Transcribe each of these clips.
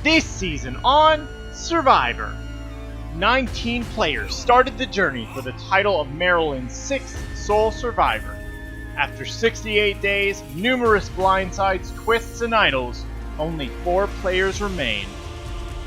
This season on Survivor, 19 players started the journey for the title of Maryland's 6th sole survivor. After 68 days, numerous blindsides, twists, and idols, only 4 players remain.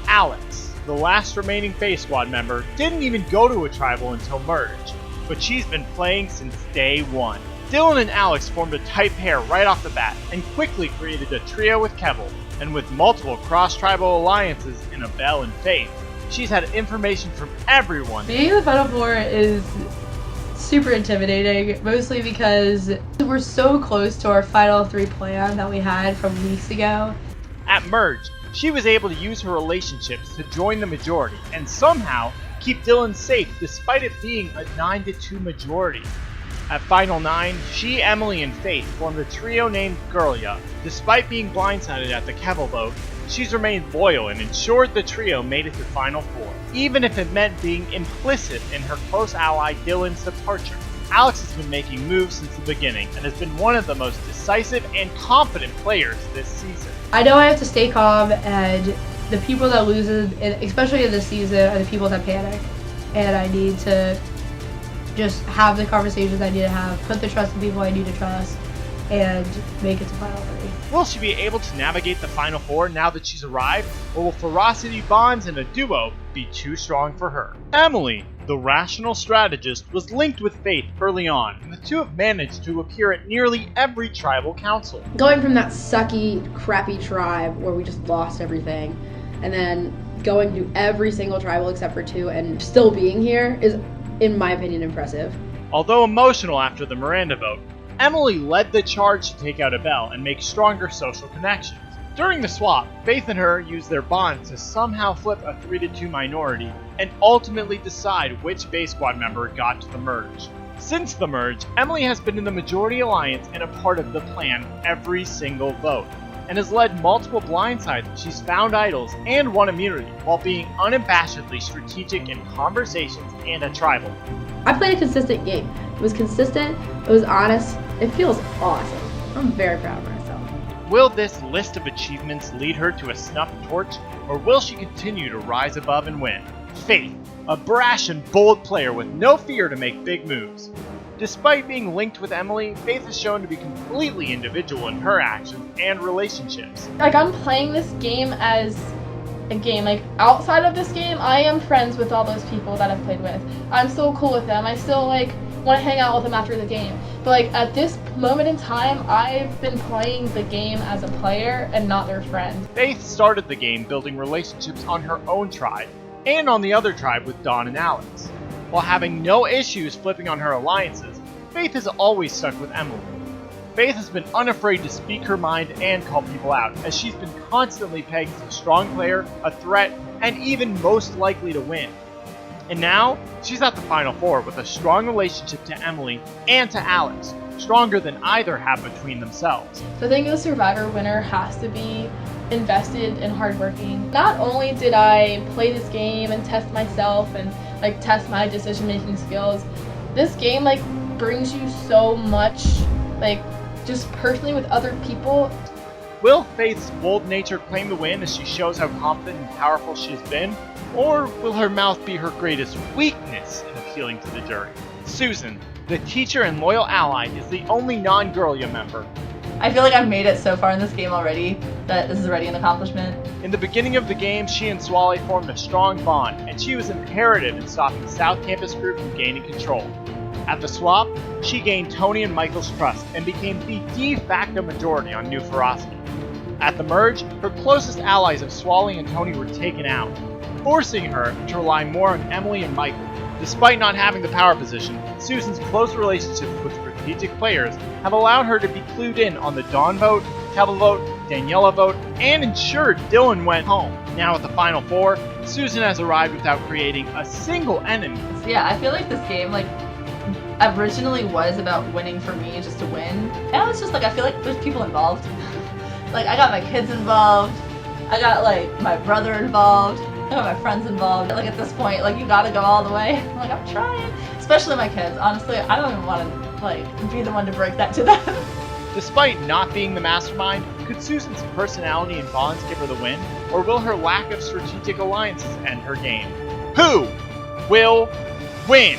Alex, the last remaining Faith Squad member, didn't even go to a tribal until Merge, but she's been playing since day 1. Dylan and Alex formed a tight pair right off the bat, and quickly created a trio with Kevel, and with multiple cross-tribal alliances in Abel and Faith, she's had information from everyone. Being in the Final Four is super intimidating, mostly because we're so close to our Final 3 plan that we had from weeks ago. At Merge, she was able to use her relationships to join the majority, and somehow keep Dylan safe despite it being a 9-2 majority. At Final 9, she, Emily, and Faith formed a trio named Girlia. Despite being blindsided at the Kevel vote, she's remained loyal and ensured the trio made it to Final 4, even if it meant being implicit in her close ally Dylan's departure. Alex has been making moves since the beginning and has been one of the most decisive and confident players this season. I know I have to stay calm, and the people that lose, especially in this season, are the people that panic. And I need to just have the conversations I need to have, put the trust in people I need to trust, and make it to Final 3. Will she be able to navigate the Final 4 now that she's arrived, or will ferocity bonds and a duo be too strong for her? Emily, the rational strategist, was linked with Faith early on, and the two have managed to appear at nearly every tribal council. Going from that sucky, crappy tribe where we just lost everything, and then going to every single tribal except for 2 and still being here is, in my opinion, impressive. Although emotional after the Miranda vote, Emily led the charge to take out Abel and make stronger social connections. During the swap, Faith and her used their bond to somehow flip a 3-2 minority and ultimately decide which Faith Squad member got to the Merge. Since the Merge, Emily has been in the majority alliance and a part of the plan every single vote, and has led multiple blindsides. She's found idols and won immunity while being unabashedly strategic in conversations and a tribal. I played a consistent game. It was consistent, it was honest, it feels awesome. I'm very proud of myself. Will this list of achievements lead her to a snuffed torch, or will she continue to rise above and win? Faith, a brash and bold player with no fear to make big moves. Despite being linked with Emily, Faith is shown to be completely individual in her actions and relationships. Like, I'm playing this game as a game. Like, outside of this game, I am friends with all those people that I've played with. I'm still cool with them. I still, like, want to hang out with them after the game. But, like, at this moment in time, I've been playing the game as a player and not their friend. Faith started the game building relationships on her own tribe, and on the other tribe with Dawn and Alex. While having no issues flipping on her alliances, Faith has always stuck with Emily. Faith has been unafraid to speak her mind and call people out, as she's been constantly pegged as a strong player, a threat, and even most likely to win. And now, she's at the Final 4 with a strong relationship to Emily and to Alex, stronger than either have between themselves. So I think the Survivor winner has to be invested and hardworking. Not only did I play this game and test myself and like test my decision-making skills, this game like brings you so much, like just personally with other people. Will Faith's bold nature claim the win as she shows how confident and powerful she has been? Or will her mouth be her greatest weakness in appealing to the jury? Susan, the teacher and loyal ally, is the only non-Girlia member. I feel like I've made it so far in this game already, that this is already an accomplishment. In the beginning of the game, she and Swale formed a strong bond, and she was imperative in stopping the South Campus group from gaining control. At the swap, she gained Tony and Michael's trust and became the de facto majority on New Ferocity. At the Merge, her closest allies of Swale and Tony were taken out, forcing her to rely more on Emily and Michael. Despite not having the power position, Susan's close relationships with strategic players have allowed her to be clued in on the Dawn vote, Kevel vote, Daniela vote, and ensured Dylan went home. Now at the Final 4, Susan has arrived without creating a single enemy. So yeah, I feel like this game, like, originally was about winning for me, just to win. Now it's just like, I feel like there's people involved. Like, I got my kids involved, I got like my brother involved, I got my friends involved. Like at this point, like you gotta go all the way. I'm like, I'm trying. Especially my kids. Honestly, I don't even want to like be the one to break that to them. Despite not being the mastermind, Could Susan's personality and bonds give her the win, or will her lack of strategic alliances end her game? Who will win?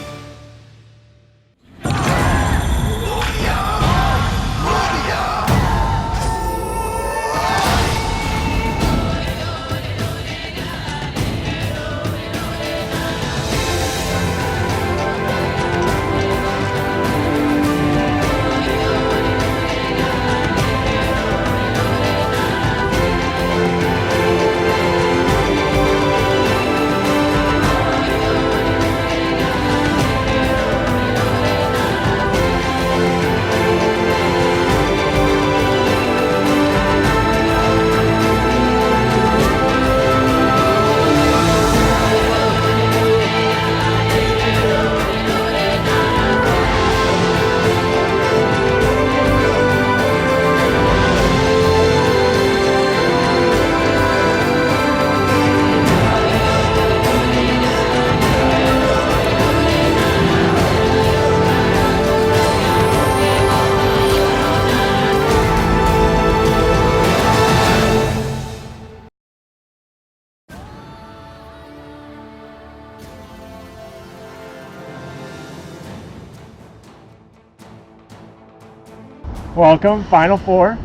Welcome, Final Four,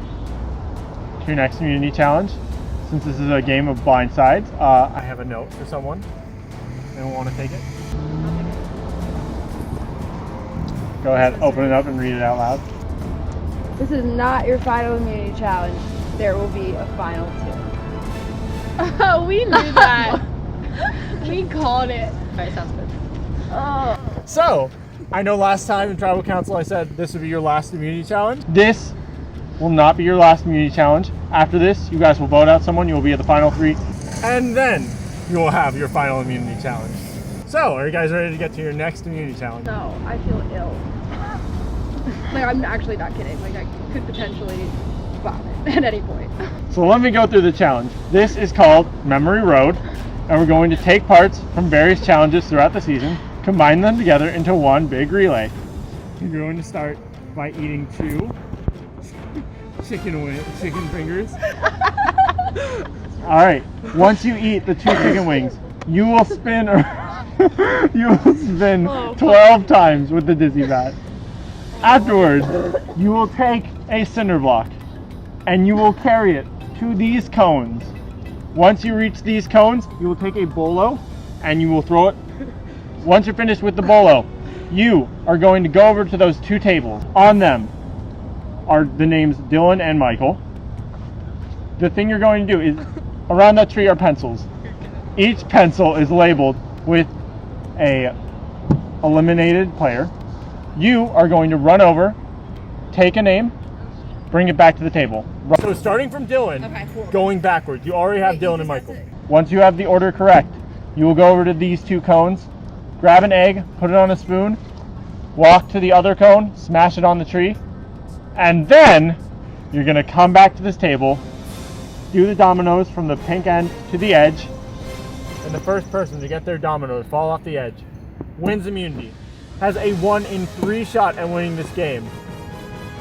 to your next Immunity Challenge. Since this is a game of blind sides, I have a note for someone. Anyone want to take it? Go ahead, open it up and read it out loud. This is not your final immunity challenge. There will be a final two. We knew that. We called it. Alright, sounds good. So, I know last time in Tribal Council I said this would be your last Immunity Challenge. This will not be your last Immunity Challenge. After this, you guys will vote out someone. You will be at the final three. And then you will have your final Immunity Challenge. So, are you guys ready to get to your next Immunity Challenge? No, I feel ill. Like, I'm actually not kidding. Like, I could potentially vomit at any point. So let me go through the challenge. This is called Memory Road, and we're going to take parts from various challenges throughout the season, combine them together into one big relay. You're going to start by eating 2 chicken fingers. All right. Once you eat the 2 chicken wings, you will spin 12 times with the dizzy bat. Afterwards, you will take a cinder block and you will carry it to these cones. Once you reach these cones, you will take a bolo and you will throw it. Once you're finished with the bolo, you are going to go over to those 2 tables. On them are the names Dylan and Michael. The thing you're going to do is, around that tree are pencils. Each pencil is labeled with a eliminated player. You are going to run over, take a name, bring it back to the table. So starting from Dylan, going backwards, you already have Dylan and Michael. Once you have the order correct, you will go over to these 2 cones, grab an egg, put it on a spoon, walk to the other cone, smash it on the tree, and then you're going to come back to this table, do the dominoes from the pink end to the edge, and the first person to get their dominoes fall off the edge wins immunity. Has a 1 in 3 shot at winning this game,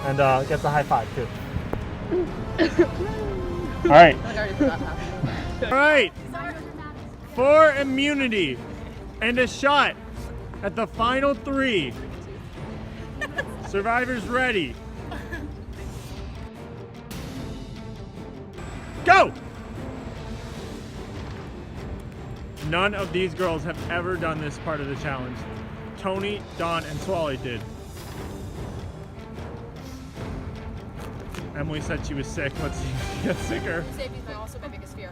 and gets a high five too. All right. All right. For immunity and a shot at the final 3. Survivors ready. Go! None of these girls have ever done this part of the challenge. Tony, Dawn, and Swally did. Emily said she was sick. Let's see if she gets sicker. Safety is also my biggest fear.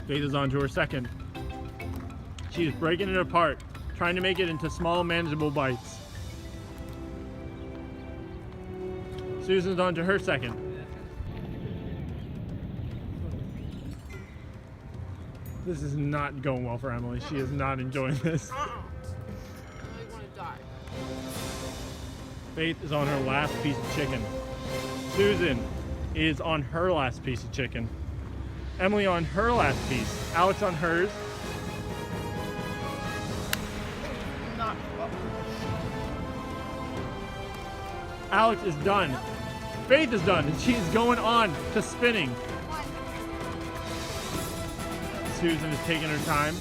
Faith is on to her second. She is breaking it apart, trying to make it into small, manageable bites. Susan's on to her second. This is not going well for Emily. She is not enjoying this. I really want to die. Faith is on her last piece of chicken. Susan is on her last piece of chicken. Emily on her last piece. Alex on hers. Not. Alex is done. Faith is done, and she's going on to spinning. Susan is taking her time.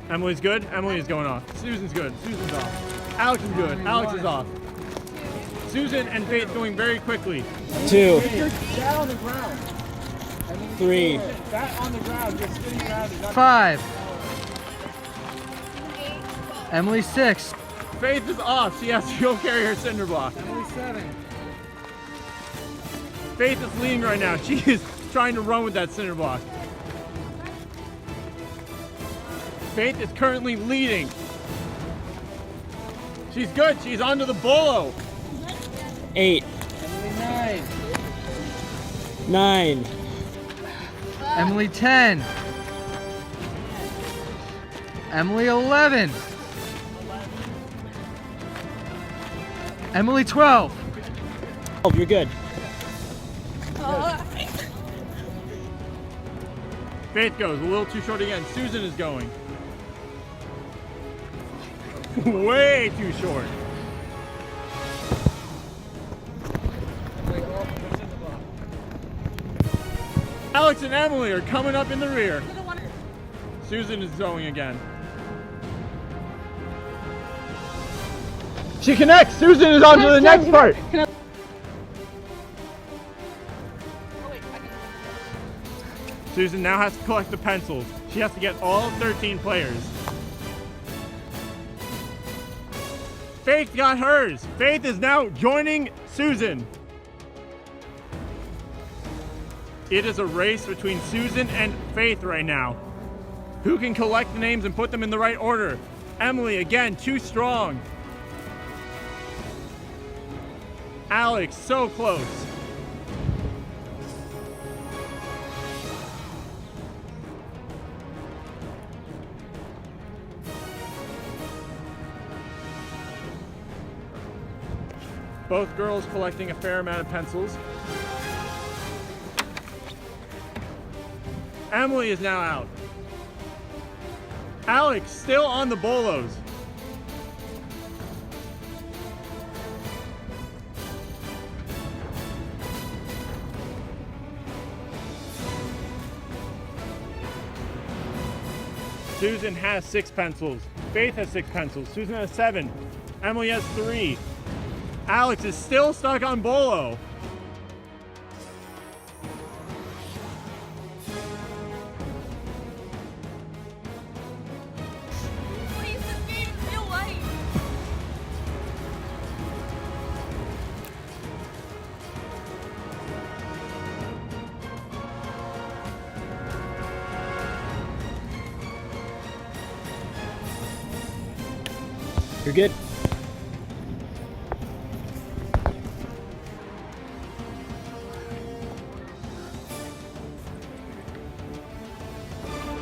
Emily's good. Emily is going off. Susan's good. Susan's off. Alex is good. Alex is off. Susan and Faith going very quickly. 2, That on the ground. 3, That on the ground. You're spinning around. 5. Emily 6. Faith is off. She has to go carry her cinder block. Emily 7. Faith is leading right now. She is trying to run with that cinder block. Faith is currently leading. She's good. She's onto the bolo. 8, Emily 9. 9, Emily 10. Emily 11. Emily 12. Oh, you're good. Faith goes a little too short again. Susan is going. Way too short. Alex and Emily are coming up in the rear. Susan is going again. She connects. Susan is on to the next part. Susan now has to collect the pencils. She has to get all 13 players. Faith got hers. Faith is now joining Susan. It is a race between Susan and Faith right now. Who can collect the names and put them in the right order? Emily, again, too strong. Alex, so close. Both girls collecting a fair amount of pencils. Emily is now out. Alex still on the bolos. Susan has 6 pencils. Faith has 6 pencils. Susan has 7. Emily has 3. Alex is still stuck on bolo. Please, this game is real life. You're good.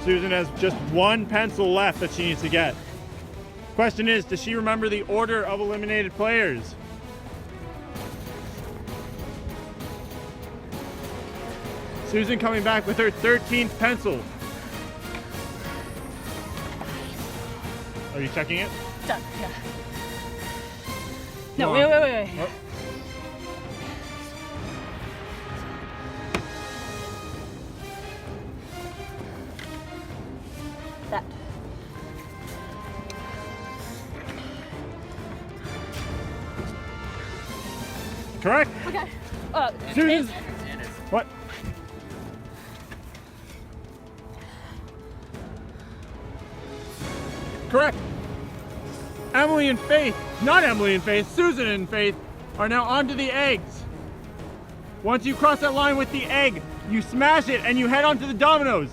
Susan has just 1 pencil left that she needs to get. Question is, does she remember the order of eliminated players? Susan coming back with her 13th pencil. Are you checking it? Done. Yeah. Come No, on. wait. Oh. That. Correct? Okay. Susan's. What? Correct. Emily and Faith, not Emily and Faith, Susan and Faith are now onto the eggs. Once you cross that line with the egg, you smash it and you head onto the dominoes.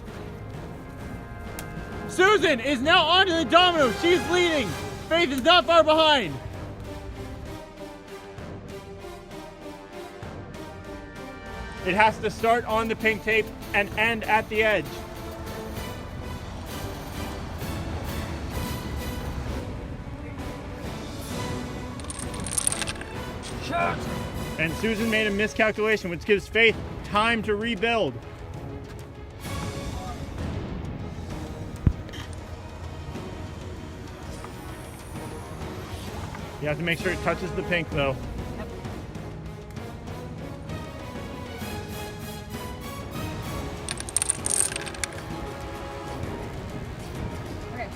Susan is now onto the dominoes. She's leading. Faith is not far behind. It has to start on the pink tape and end at the edge. And Susan made a miscalculation, which gives Faith time to rebuild. You have to make sure it touches the pink though. Okay.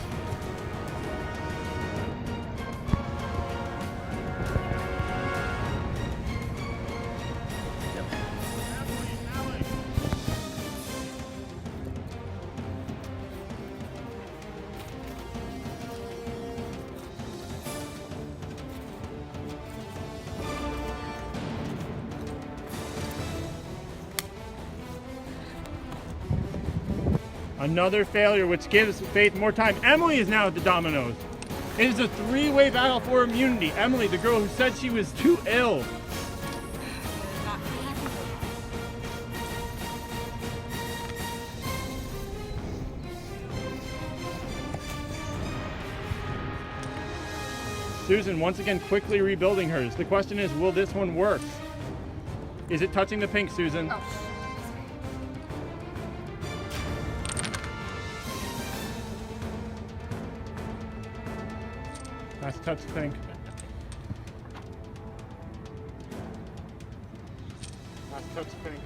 Another failure, which gives Faith more time. Emily is now at the dominoes. It is a three-way battle for immunity. Emily, the girl who said she was too ill. Susan, once again, quickly rebuilding hers. The question is, will this one work? Is it touching the pink, Susan? Oh. Has to touch the pink. Has to touch the pink.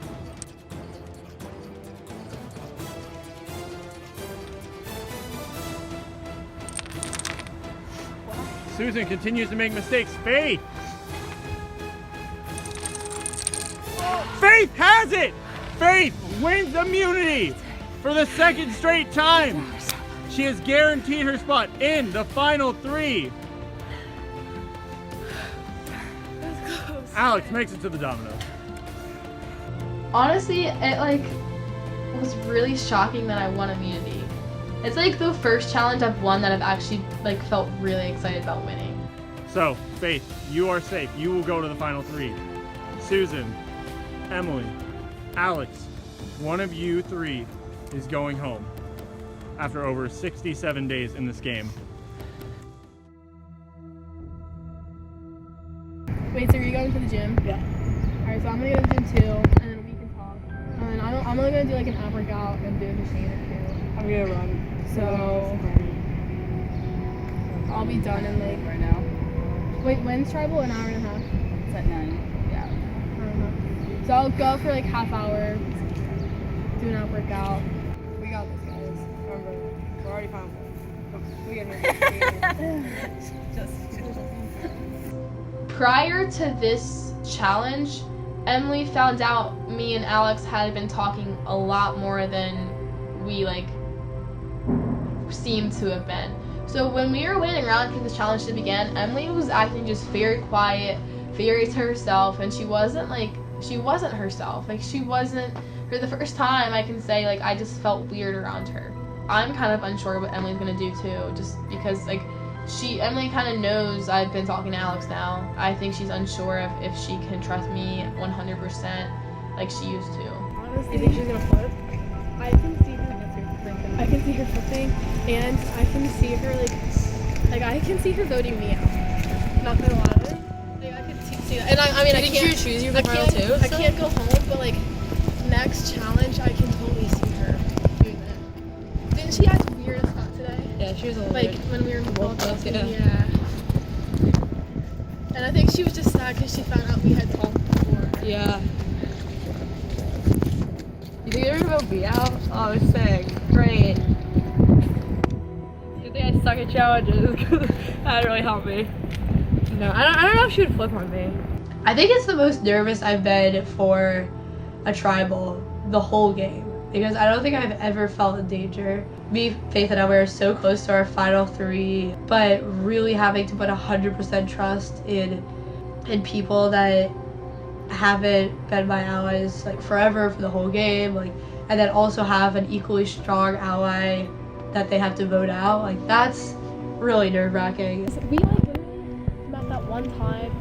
Susan continues to make mistakes. Faith! Faith has it! Faith wins immunity for the second straight time. She has guaranteed her spot in the final three. Alex makes it to the domino. Honestly, it like was really shocking that I won immunity. It's like the first challenge I've won that I've actually like felt really excited about winning. So, Faith, you are safe. You will go to the final three. Susan, Emily, Alex, one of you three is going home after over 67 days in this game. Wait, so are you going to the gym? Yeah. Alright, so I'm gonna go to the gym too, and then we can talk. And then I'm only gonna do like an ab workout and do a machine or two. I'm gonna run. So I'll be done in like Right now. wait, when's tribal? An hour and a half? It's at 9. Yeah. I don't know. So I'll go for like half hour, do an ab workout. We got this, guys. Remember, we're already fine. We got Prior to this challenge, Emily found out me and Alex had been talking a lot more than we like seemed to have been. So when we were waiting around for this challenge to begin, Emily was acting just very quiet, very to herself, and she wasn't herself. Like she wasn't, for the first time I can say like I just felt weird around her. I'm kind of unsure what Emily's gonna do too, just because like Emily kind of knows I've been talking to Alex now. I think she's unsure if she can trust me 100% like she used to. Honestly, you think she's gonna flip? I can see her flipping, and I can see her like I can see her voting me out. Not gonna lie. Like, I could see that. And I mean, I can't choose you for final two. I can't go home, but like next challenge, I can totally see her doing that. Didn't she act weird as fuck today? Yeah, she was a little Like weird. when we were in the Both of us, yeah. Yeah. And I think she was just sad because she found out we had talked before. Yeah. You think you're gonna vote me out? Oh, sick. Great. You think I suck at challenges? That really helped me. No, I don't know if she would flip on me. I think it's the most nervous I've been for a tribal the whole game. Because I don't think I've ever felt in danger. Me, Faith, and I were so close to our final three, but really having to put 100% trust in people that haven't been my allies like forever for the whole game, like, and then also have an equally strong ally that they have to vote out. Like that's really nerve-wracking. We like literally met that one time,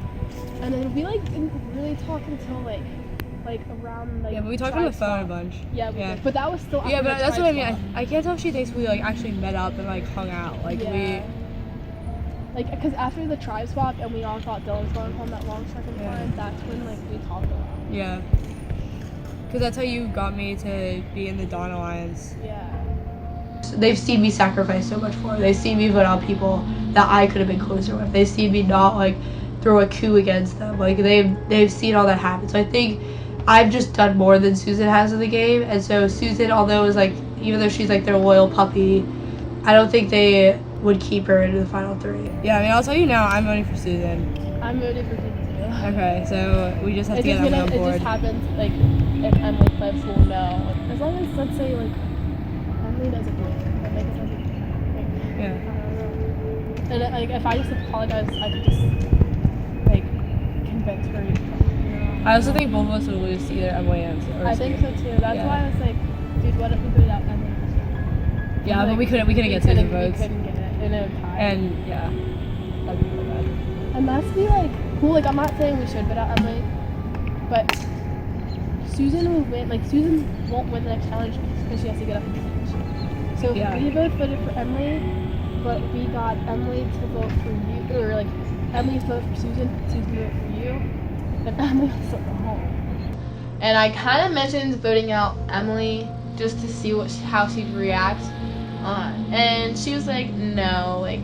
and then we like didn't really talk until like around like. Yeah, but we talked on the phone a bunch. Yeah, we Yeah. did. But that was still. Yeah, after but the that's what I tribe mean. I can't tell if she thinks we like actually met up and like hung out. Like Yeah. Like, because after the tribe swap and we all thought Dylan was going home that long second Yeah. time, that's when like we talked a lot. yeah. Because that's how you got me to be in the Dawn Alliance. Yeah. They've seen me sacrifice so much for her. They've seen me vote out people that I could have been closer with. They've seen me not like throw a coup against them. Like they've seen all that happen. So I think I've just done more than Susan has in the game. And so Susan, although is like, even though she's like their loyal puppy, I don't think they would keep her into the final 3. Yeah, I mean, I'll tell you now, I'm voting for Susan. I'm voting for Susan too. Okay, so we just have to get Emily on It board. just happens, like, if Emily plays, we'll know. Like, as long as, let's say, like, Emily doesn't win, but like, it doesn't, like, Yeah. I don't know. And, like, if I just apologize, I could just, like, convince her. I also think both of us would lose to either Emily or I think so too. That's Yeah. why I was like, dude, what if we put it out Emily? Yeah, but we couldn't get Susan votes. We couldn't get it, and it would tie. And yeah, that'd be really bad. It must be like, well, like I'm not saying we should put out Emily, but Susan will win. Like Susan won't win the next challenge because she has to get up and teach. So if Yeah. we both voted for Emily, but we got Emily to vote for you, or like Emily to vote for Susan, Susan to vote for you, then Emily will still go home. And I kind of mentioned voting out Emily just to see how she'd react. And she was like, no, like,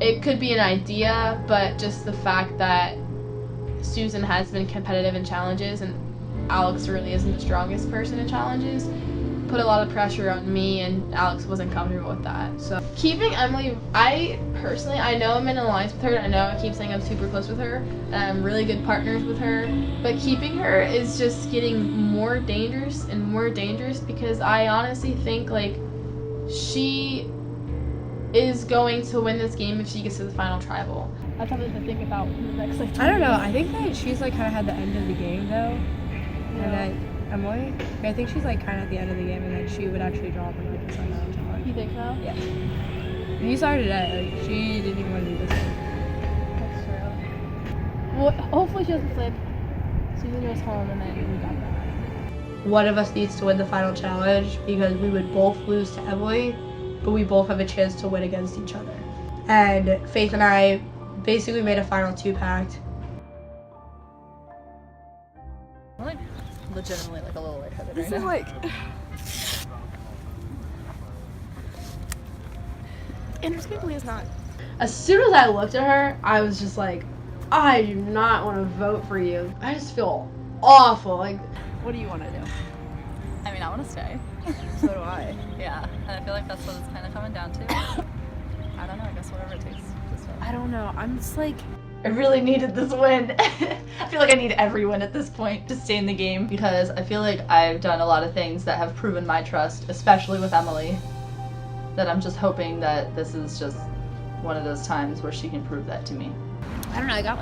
it could be an idea, but just the fact that Susan has been competitive in challenges and Alex really isn't the strongest person in challenges put a lot of pressure on me, and Alex wasn't comfortable with that. So keeping Emily, I know I'm in an alliance with her, and I know I keep saying I'm super close with her, and I'm really good partners with her, but keeping her is just getting more dangerous and more dangerous because I honestly think like she is going to win this game if she gets to the final tribal. That's something to think about in the next like. I don't know. I think that she's like kind of had the end of the game though, and that Emily, I think she's like kind of at the end of the game, and that she would actually drop in like the sundown challenge. You think so? Yeah. You saw her today. Like she didn't even want to do this thing. That's true. Well, hopefully she doesn't flip. Susan goes home, and then we got that. One of us needs to win the final challenge because we would both lose to Emily, but we both have a chance to win against each other. And Faith and I basically made a final 2 pact. I'm like legitimately like a little lightheaded right This now. is like. Inexplicably, it's not. As soon as I looked at her, I was just like, I do not want to vote for you. I just feel awful. Like, What do you want to do? I mean, I want to stay. So do I. Yeah, and I feel like that's what it's kind of coming down to. I don't know. I guess whatever it takes to stay. I don't know. I'm just like. I really needed this win. I feel like I need every win at this point to stay in the game because I feel like I've done a lot of things that have proven my trust, especially with Emily, that I'm just hoping that this is just one of those times where she can prove that to me. I don't know. I got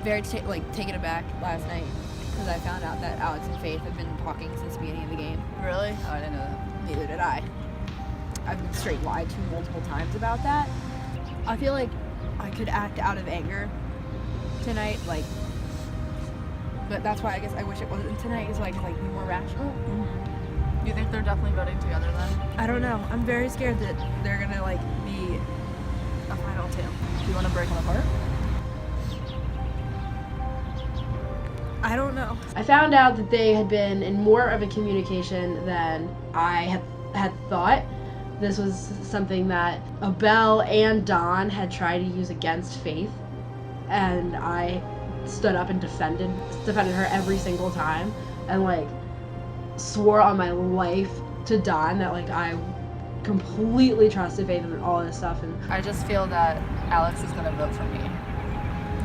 very taken aback last night because I found out that Alex and Faith have been talking since the beginning of the game. Really? Oh, I didn't know that. Neither did I. I've been straight lied to multiple times about that. I feel like I could act out of anger tonight, but that's why I guess I wish it wasn't tonight, so I could be more rational. Mm-hmm. You think they're definitely voting together then? I don't know. I'm very scared that they're gonna be a final 2. Do you want to break them apart? I don't know. I found out that they had been in more of a communication than I had thought. This was something that Abel and Don had tried to use against Faith, and I stood up and defended her every single time, and swore on my life to Don that I completely trusted Faith and all this stuff. And I just feel that Alex is gonna vote for me.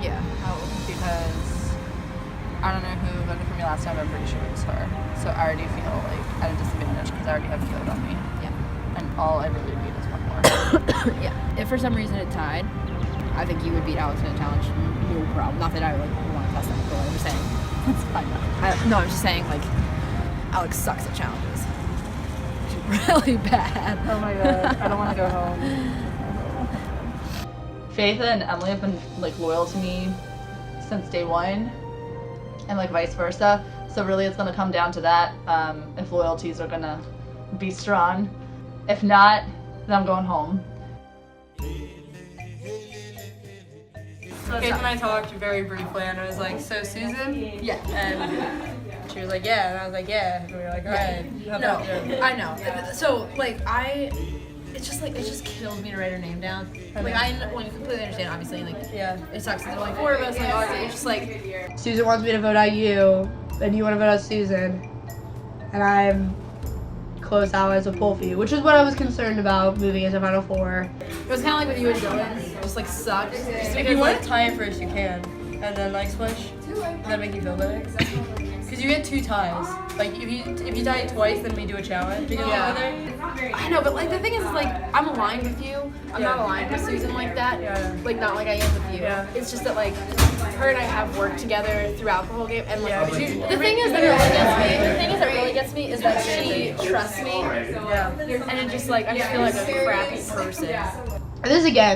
Yeah. Because I don't know who voted for me last time, but I'm pretty sure it was her. So I already feel at a disadvantage because I already have Field on me. Yeah. And all I really need is one more. Yeah. If for some reason it tied, I think you would beat Alex in a challenge. No problem. Not that I want to test that, but I'm just saying. It's fine. No, I'm just saying Alex sucks at challenges. She's really bad. Oh my god. I don't want to go home. Faith and Emily have been loyal to me since day one, and vice versa. So really, it's gonna come down to that. If loyalties are gonna be strong, if not, then I'm going home. Faith and I talked very briefly, and I was like, so Susan? Yeah. And She was like, yeah, and I was like, yeah. And we were like, all right. No, I know. So like it's just killed me to write her name down. Like I completely understand. Obviously, like it sucks. There's only 4 of us. Like honestly, it's just like Susan wants me to vote out you, and you want to vote out Susan, and I'm close allies with both of you, which is what I was concerned about moving into Final Four. it was kind of like with you and Dylan. Just like sucked. If you want to tie it first, you can. And then like switch. Does that make you feel better? Because you get 2 ties. Like if you tie it twice, then we do a challenge together. I know, but like the thing is like I'm aligned with you. I'm not aligned with Susan like that. Yeah. Like not like I am with you. Yeah. It's just that like her and I have worked together throughout the whole game, and like Yeah. the thing is that really gets me is that she trusts me. Yeah. And it just like I just feel like a crappy person. And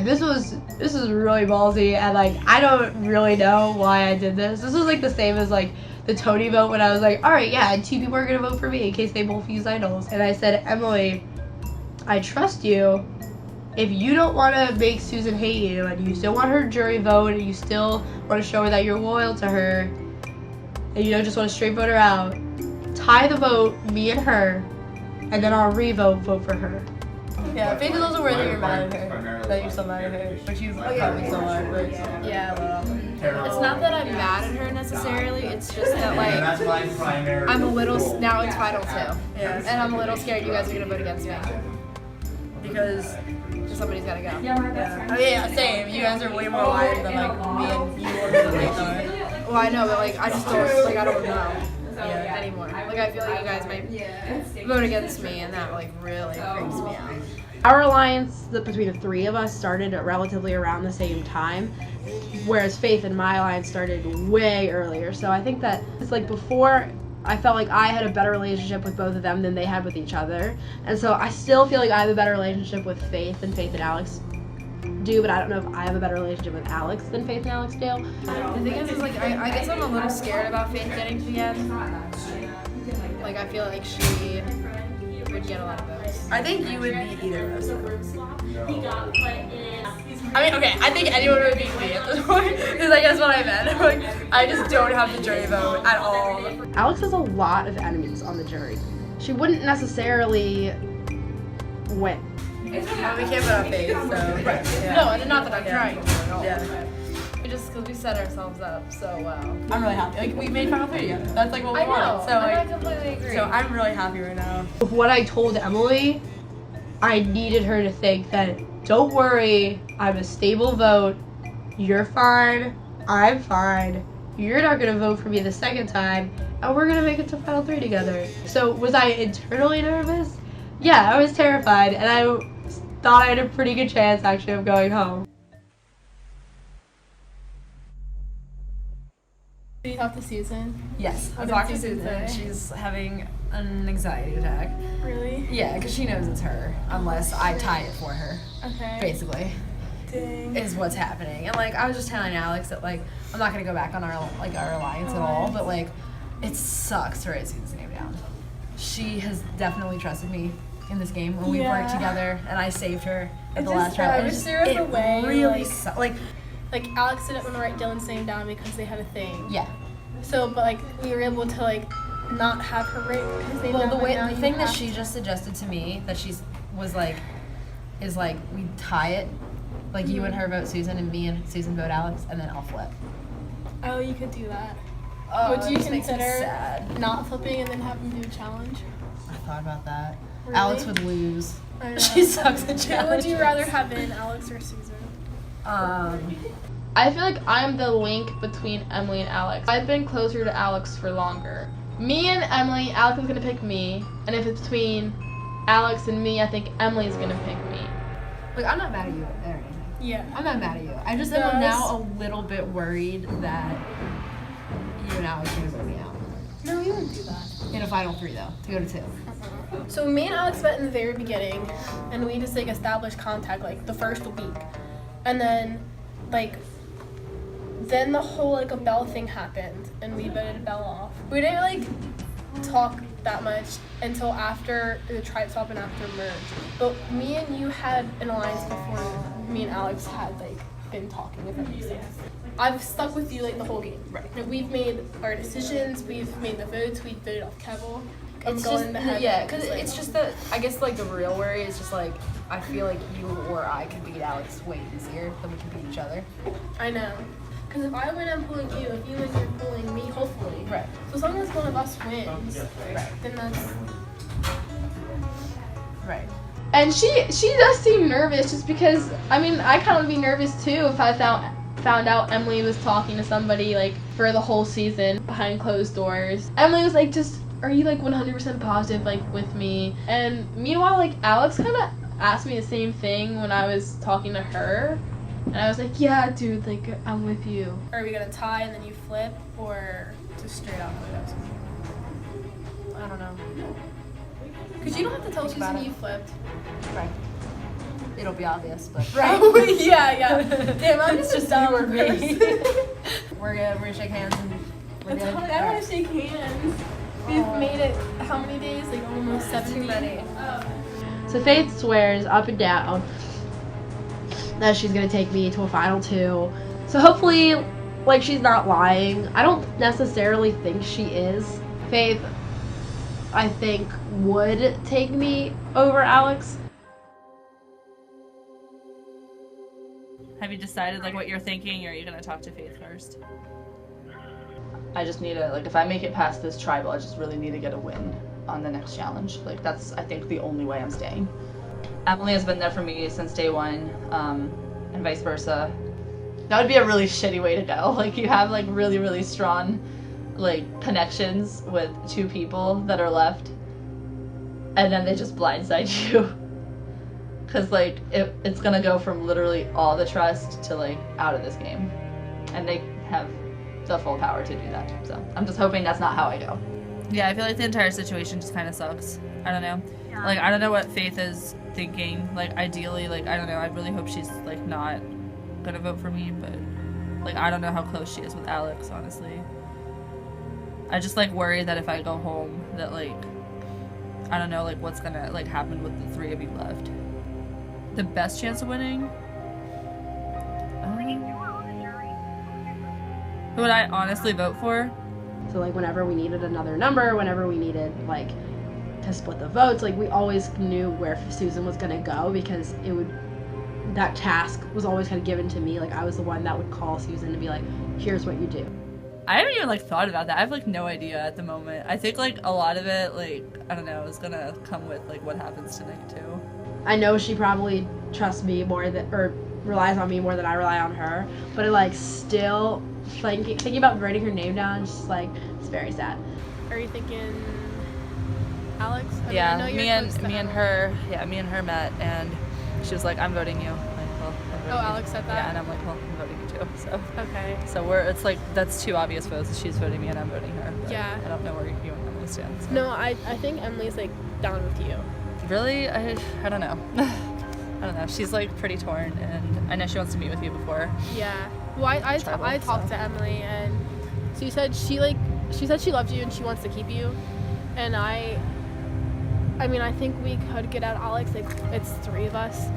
this was really ballsy, and like I don't really know why I did this. This was like the same as like the Tony vote when I was like, all right, yeah, and 2 people are gonna vote for me in case they both use idols. And I said, Emily, I trust you. If you don't want to make Susan hate you, and you still want her jury vote, and you still want to show her that you're loyal to her, and you don't just want to straight vote her out, tie the vote, me and her, and then I'll vote for her. Yeah, Faith is also worried that you're mad at her. That you're still mad at her. But she's probably so hard, but Yeah, it's not that I'm mad at her necessarily. It's just that like I'm a little now it's Final 2. Yeah. And I'm a little scared you guys are gonna vote against me. because Somebody's gotta go. yeah, same. You guys are way more aligned than like me and you or Faith are. Well, I know, but like I just don't like I don't know anymore. Like I feel like you guys might vote against me, and that like really freaks me out. Our alliance between the 3 of us started at relatively around the same time, whereas Faith and my alliance started way earlier. So I think that it's like before I felt like I had a better relationship with both of them than they had with each other. And so I still feel like I have a better relationship with Faith than Faith and Alex do, but I don't know if I have a better relationship with Alex than Faith and Alex do. The thing is like I guess I'm a little scared about Faith getting to the end. Like I feel like she would get a lot of votes. I think you would beat either of us. I mean, okay, I think anyone would beat me at this point, because I guess what I meant. Like, I just don't have the jury vote at all. Alex has a lot of enemies on the jury. She wouldn't necessarily win. We can't put on Faith, so. Yeah. No, and not that I'm trying to at all. Yeah. But just because we set ourselves up so well. I'm really happy. Like, we made Final 3 together. That's like what we I know, wanted. So, and I like, completely agree. so I'm really happy right now. With what I told Emily, I needed her to think that, don't worry, I'm a stable vote, you're fine, I'm fine, you're not gonna vote for me the second time, and we're gonna make it to Final 3 together. So was I internally nervous? Yeah, I was terrified, and I thought I had a pretty good chance actually of going home. Did you talk to Susan? Yes, I What talked did to Susan Susan. say? She's having an anxiety attack. Really? Yeah, because she knows it's her, unless I tie it for her, Okay. basically, Dang. is what's happening. And, like, I was just telling Alex that, like, I'm not going to go back on our alliance at all, but, like, it sucks to write Susan's name down. She has definitely trusted me in this game when we worked together, and I saved her at the last round. I wish there was a way, really like Alex didn't want to write Dylan's name down because they had a thing. Yeah. So, but like we were able to like not have her write his name Well, down. but now the you thing that have she just suggested to me that is like we tie it, like you and her vote Susan and me and Susan vote Alex, and then I'll flip. Oh, you could do that. Oh, Would you this makes me consider sad. not flipping and then having to do a challenge? I thought about that. Really? Alex would lose. I know. She sucks at Who would challenges. you rather have in, Alex or Susan? I feel like I'm the link between Emily and Alex. I've been closer to Alex for longer. Me and Emily, Alex is gonna pick me, and if it's between Alex and me, I think Emily's gonna pick me. Like I'm not mad at you or anything. Yeah. I'm not mad at you. I just am now a little bit worried that you and Alex are gonna vote me out. No, you wouldn't do that. In a Final 3 though, to go to 2. So me and Alex met in the very beginning, and we just like established contact like the first week, and then then the whole like a Belle thing happened, and we voted Belle off. We didn't like talk that much until after the tribe swap and after merge. But me and you had an alliance before me and Alex had like been talking, if that makes sense. I've stuck with you like the whole game. Right. Like, we've made our decisions. We've made the votes. We voted off Kevel. It's just, yeah, because it's just that, I guess, like, the real worry is just, like, I feel like you or I could beat Alex way easier than we can beat each other. I know. Because if I win, I'm pulling you. If you win, you're pulling me, hopefully. Right. So as long as one of us wins, then that's... Right. And she does seem nervous just because, I mean, I kind of would be nervous too if I found out Emily was talking to somebody like for the whole season behind closed doors. Emily was like, just, are you like 100% positive like with me? And meanwhile, like Alex kind of asked me the same thing when I was talking to her. And I was like, yeah, dude, like, I'm with you. Are we gonna tie and then you flip, or just straight out? I don't know. Because you don't have to tell us Think about who it. you flipped. Right. It'll be obvious, but... Right. yeah. Damn, I'm It's just just dumb you or me. We're We're gonna shake hands and we're It's good. hard. I want to shake hands. We've made it how many days? Like almost 70. Too many. So Faith swears up and down that she's gonna take me to a final 2. So hopefully, like, she's not lying. I don't necessarily think she is. Faith, I think, would take me over Alex. Have you decided like what you're thinking, or are you gonna talk to Faith first? I just need to, like, if I make it past this tribal, I just really need to get a win on the next challenge. Like, that's, I think, the only way I'm staying. Emily has been there for me since day 1, and vice versa. That would be a really shitty way to go. Like, you have like really, really strong like connections with 2 people that are left, and then they just blindside you. Cause like it's gonna go from literally all the trust to like out of this game, and they have the full power to do that. So I'm just hoping that's not how I go. Yeah, I feel like the entire situation just kind of sucks. I don't know. Yeah. Like, I don't know what Faith is thinking. Like, ideally, like, I don't know. I really hope she's like not gonna vote for me, but like, I don't know how close she is with Alex, honestly. I just like worry that if I go home that like, I don't know, like what's gonna like happen with the 3 of you left. The best chance of winning? Who would I honestly vote for? So like whenever we needed another number, whenever we needed like to split the votes, like we always knew where Susan was gonna go, because it would, that task was always kind of given to me. Like I was the one that would call Susan to be like, here's what you do. I haven't even like thought about that. I have like no idea at the moment. I think like a lot of it, like, I don't know, is gonna come with like what happens tonight too. I know she probably trusts me more than, or relies on me more than I rely on her, but it like still, thinking about writing her name down, just like, it's very sad. Are you thinking Alex? Yeah, me and her met, and she was like, I'm voting you. Like, well, I'm voting you. Alex said that? Yeah, and I'm like, well, I'm voting you too. So Okay. So it's like, that's 2 obvious votes. She's voting me and I'm voting her. But Yeah. I don't know where you and Emily stand. So. No, I think Emily's like down with you. Really? I don't know. I don't know. She's like pretty torn, and I know she wants to meet with you before. Yeah. Well, I talked to Emily, and she said she loved you and she wants to keep you, and I mean, I think we could get out Alex. Like, it's 3 of us.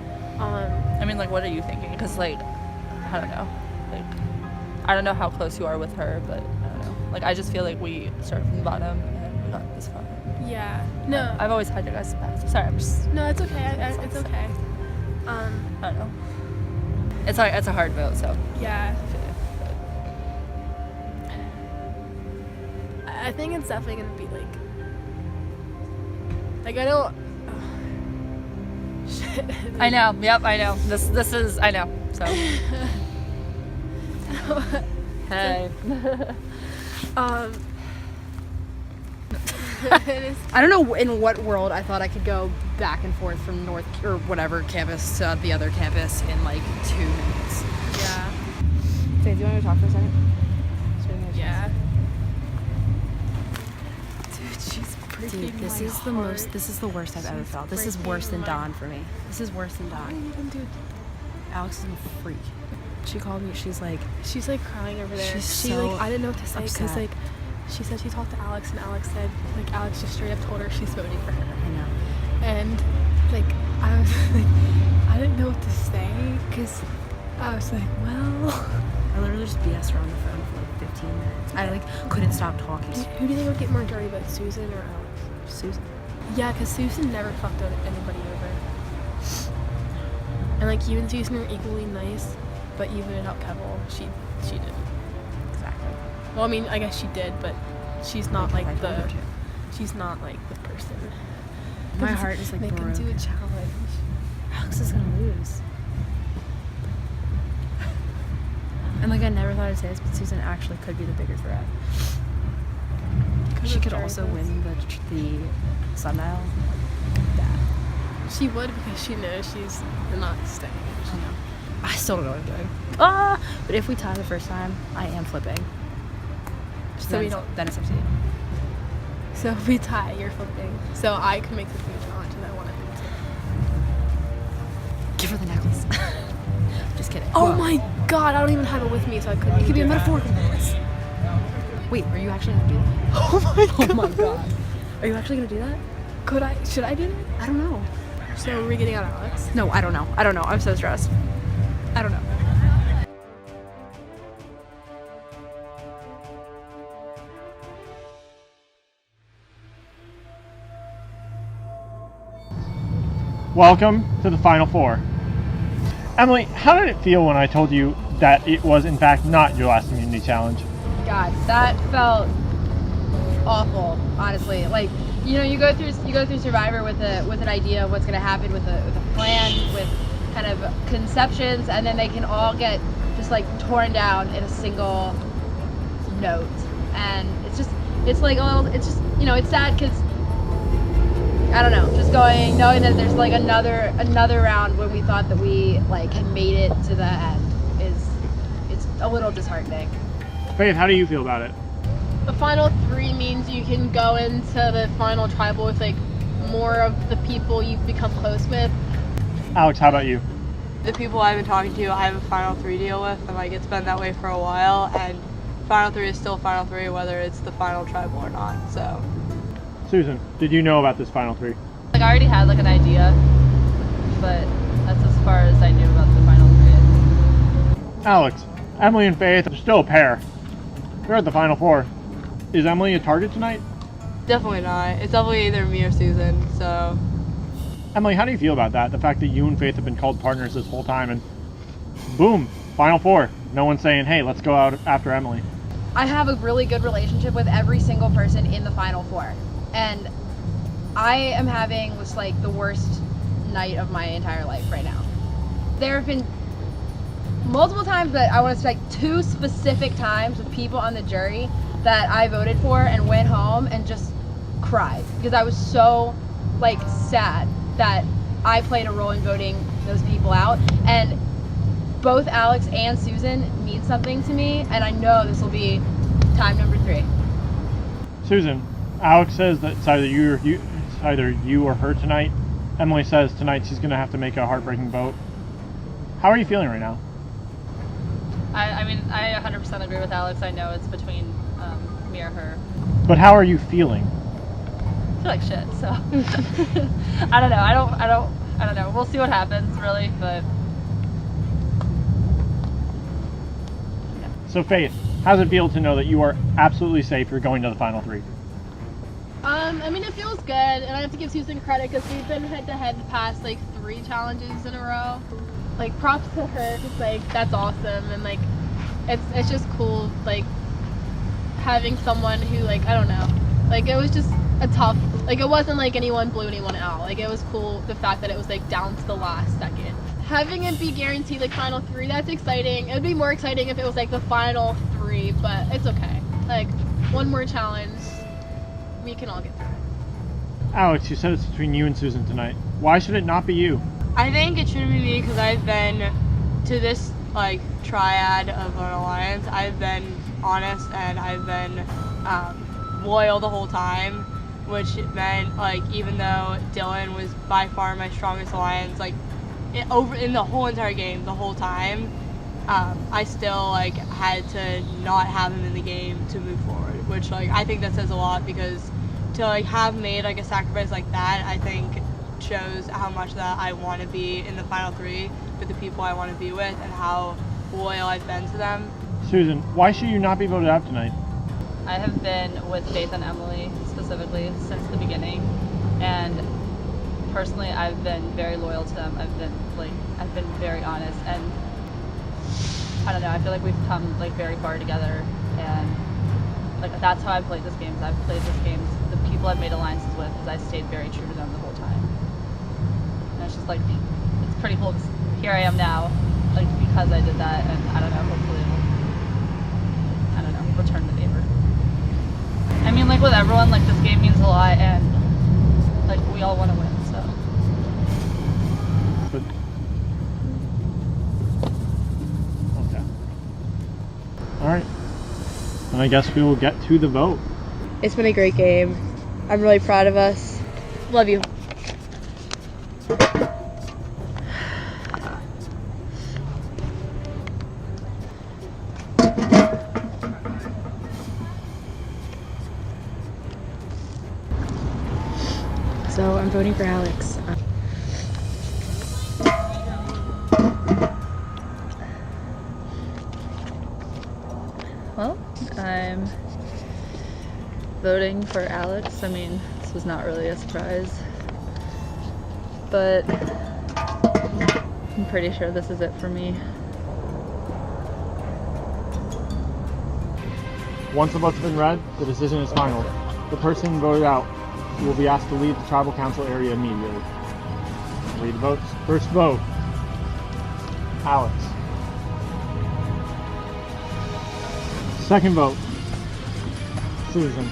I mean, like, what are you thinking? Because like, I don't know. Like, I don't know how close you are with her, but I don't know. Like, I just feel like we started from the bottom and we got this far. Yeah. No. I've always had your guys' back. Sorry, I'm just. No, it's okay. It's okay. I don't know. It's a hard vote, so. Yeah. I think it's definitely gonna be like I don't. Oh, shit. I know. Yep, I know. This is, I know. So. Hey. I don't know in what world I thought I could go back and forth from North or whatever campus to the other campus in like 2 minutes. Yeah. Faith, do you want to talk for a second? Yeah. Dude, she's pretty. Dude, this is the worst I've ever felt. This is worse than Dawn for me. This is worse than Dawn. Alex is a freak. She called me. She's like crying over there. She's I didn't know what to say because upset. like she said she talked to Alex and Alex said like Alex just straight up told her she's voting for her. I know. And like I was like I didn't know what to say because I was like, well. I literally just BS around the phone for like 15 minutes. I like couldn't stop talking. Who do you think would get more dirty, like Susan or Alex? Susan. Yeah, because Susan never fucked anybody over. And like you and Susan are equally nice, but you voted out Kevel. She didn't. Exactly. Well, I mean, I guess she did, but she's not like I the. told her to. She's not like the person. My heart is like Make him do a broken. challenge. Alex is gonna lose. And like I never thought I'd say this, but Susan actually could be the bigger threat. She could also win the sundial. She would because she knows she's not staying. I know. I still don't know what I'm doing. But if we tie the first time, I am flipping. So we don't. Then it's up to you. So if we tie, you're flipping. So I can make the food challenge, and I want to do it. Give her the necklace. Just kidding. Oh Whoa. my god, I don't even have it with me, so I couldn't. It could be a do that. metaphorical necklace. Wait, are you actually gonna do that? Oh my god. Are you actually gonna do that? Could I? Should I do that? I don't know. So are we getting out Alex? No, I don't know. I don't know. I'm so stressed. I don't know. Welcome to the Final Four. Emily, how did it feel when I told you that it was in fact not your last immunity challenge? God, that felt awful, honestly. Like, you know, you go through Survivor with an idea of what's gonna happen, with a plan, with kind of conceptions, and then they can all get just like torn down in a single note. And it's just sad because I don't know, just knowing that there's like another round when we thought that we like had made it to the end it's a little disheartening. Faith, how do you feel about it? The final 3 means you can go into the final tribal with like more of the people you've become close with. Alex, how about you? The people I've been talking to, I have a final 3 deal with, and like it's been that way for a while, and final 3 is still final 3 whether it's the final tribal or not. So Susan, did you know about this final 3? Like I already had like an idea, but that's as far as I knew about the final 3. Alex, Emily and Faith are still a pair. They're at the Final Four. Is Emily a target tonight? definitely not. It's definitely either me or Susan. So Emily, how do you feel about that? The fact that you and Faith have been called partners this whole time, and boom, Final Four. No one's saying, hey, let's go out after Emily. I have a really good relationship with every single person in the Final Four. And I am having just like the worst night of my entire life right now. There have been multiple times, but I want to say like 2 specific times with people on the jury that I voted for and went home and just cried because I was so like sad that I played a role in voting those people out. And both Alex and Susan mean something to me, and I know this will be time number 3. Susan, Alex says that it's either you or her tonight. Emily says tonight she's going to have to make a heartbreaking vote. How are you feeling right now? I mean, I 100% agree with Alex. I know it's between me or her. But how are you feeling? I feel like shit, so I don't know. I don't know. We'll see what happens, really, but So Faith, how does it feel to know that you are absolutely safe? You're going to the Final 3. I mean, it feels good, and I have to give Susan credit because we've been head-to-head the past, like, 3 challenges in a row. Like, props to her, because, like, that's awesome, and, like, it's just cool, like, having someone who, like, I don't know, like, it was just a tough, like, it wasn't like anyone blew anyone out. Like, it was cool, the fact that it was, like, down to the last second. Having it be guaranteed, like, final 3, that's exciting. It would be more exciting if it was, like, the final 3, but it's okay. Like, one more challenge, we can all get through it. Alex, you said it's between you and Susan tonight. Why should it not be you? I think it should be me because I've been to this like triad of an alliance. I've been honest and I've been loyal the whole time, which meant like even though Dylan was by far my strongest alliance, like in the whole entire game, the whole time, I still like had to not have him in the game to move forward, which like I think that says a lot because to like have made like a sacrifice like that, I think shows how much that I want to be in the final three with the people I want to be with and how loyal I've been to them. Susan, why should you not be voted out tonight? I have been with Faith and Emily specifically since the beginning, and personally I've been very loyal to them. I've been very honest, and I don't know, I feel like we've come like very far together, and like that's how I've played this game. I've played this game, the people I've made alliances with, is I stayed very true to them the whole time. And it's just like, it's pretty cool. Here I am now, like because I did that, and I don't know, hopefully it'll, I don't know, return the favor. I mean, like with everyone, like this game means a lot, and like we all want to win, so. But, okay. All right. And I guess we will get to the vote. It's been a great game. I'm really proud of us. Love you. So I'm voting for Alex. Well, I'm voting for Alex. I mean, this was not really a surprise, but I'm pretty sure this is it for me. Once the votes have been read, the decision is final. The person voted out will be asked to leave the tribal council area immediately. Read the votes. First vote, Alex. Second vote, Susan.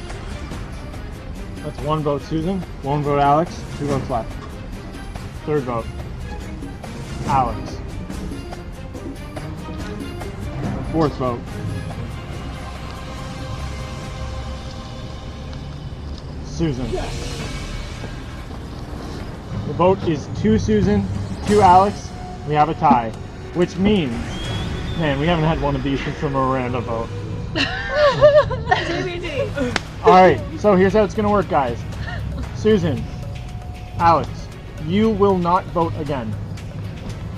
That's one vote Susan, one vote Alex, 2 votes left. Third vote, Alex. Fourth vote, Susan. The vote is 2 Susan, 2 Alex. We have a tie, which means, man, we haven't had one of these since the Miranda vote. Alright, so here's how it's gonna work, guys. Susan, Alex, you will not vote again.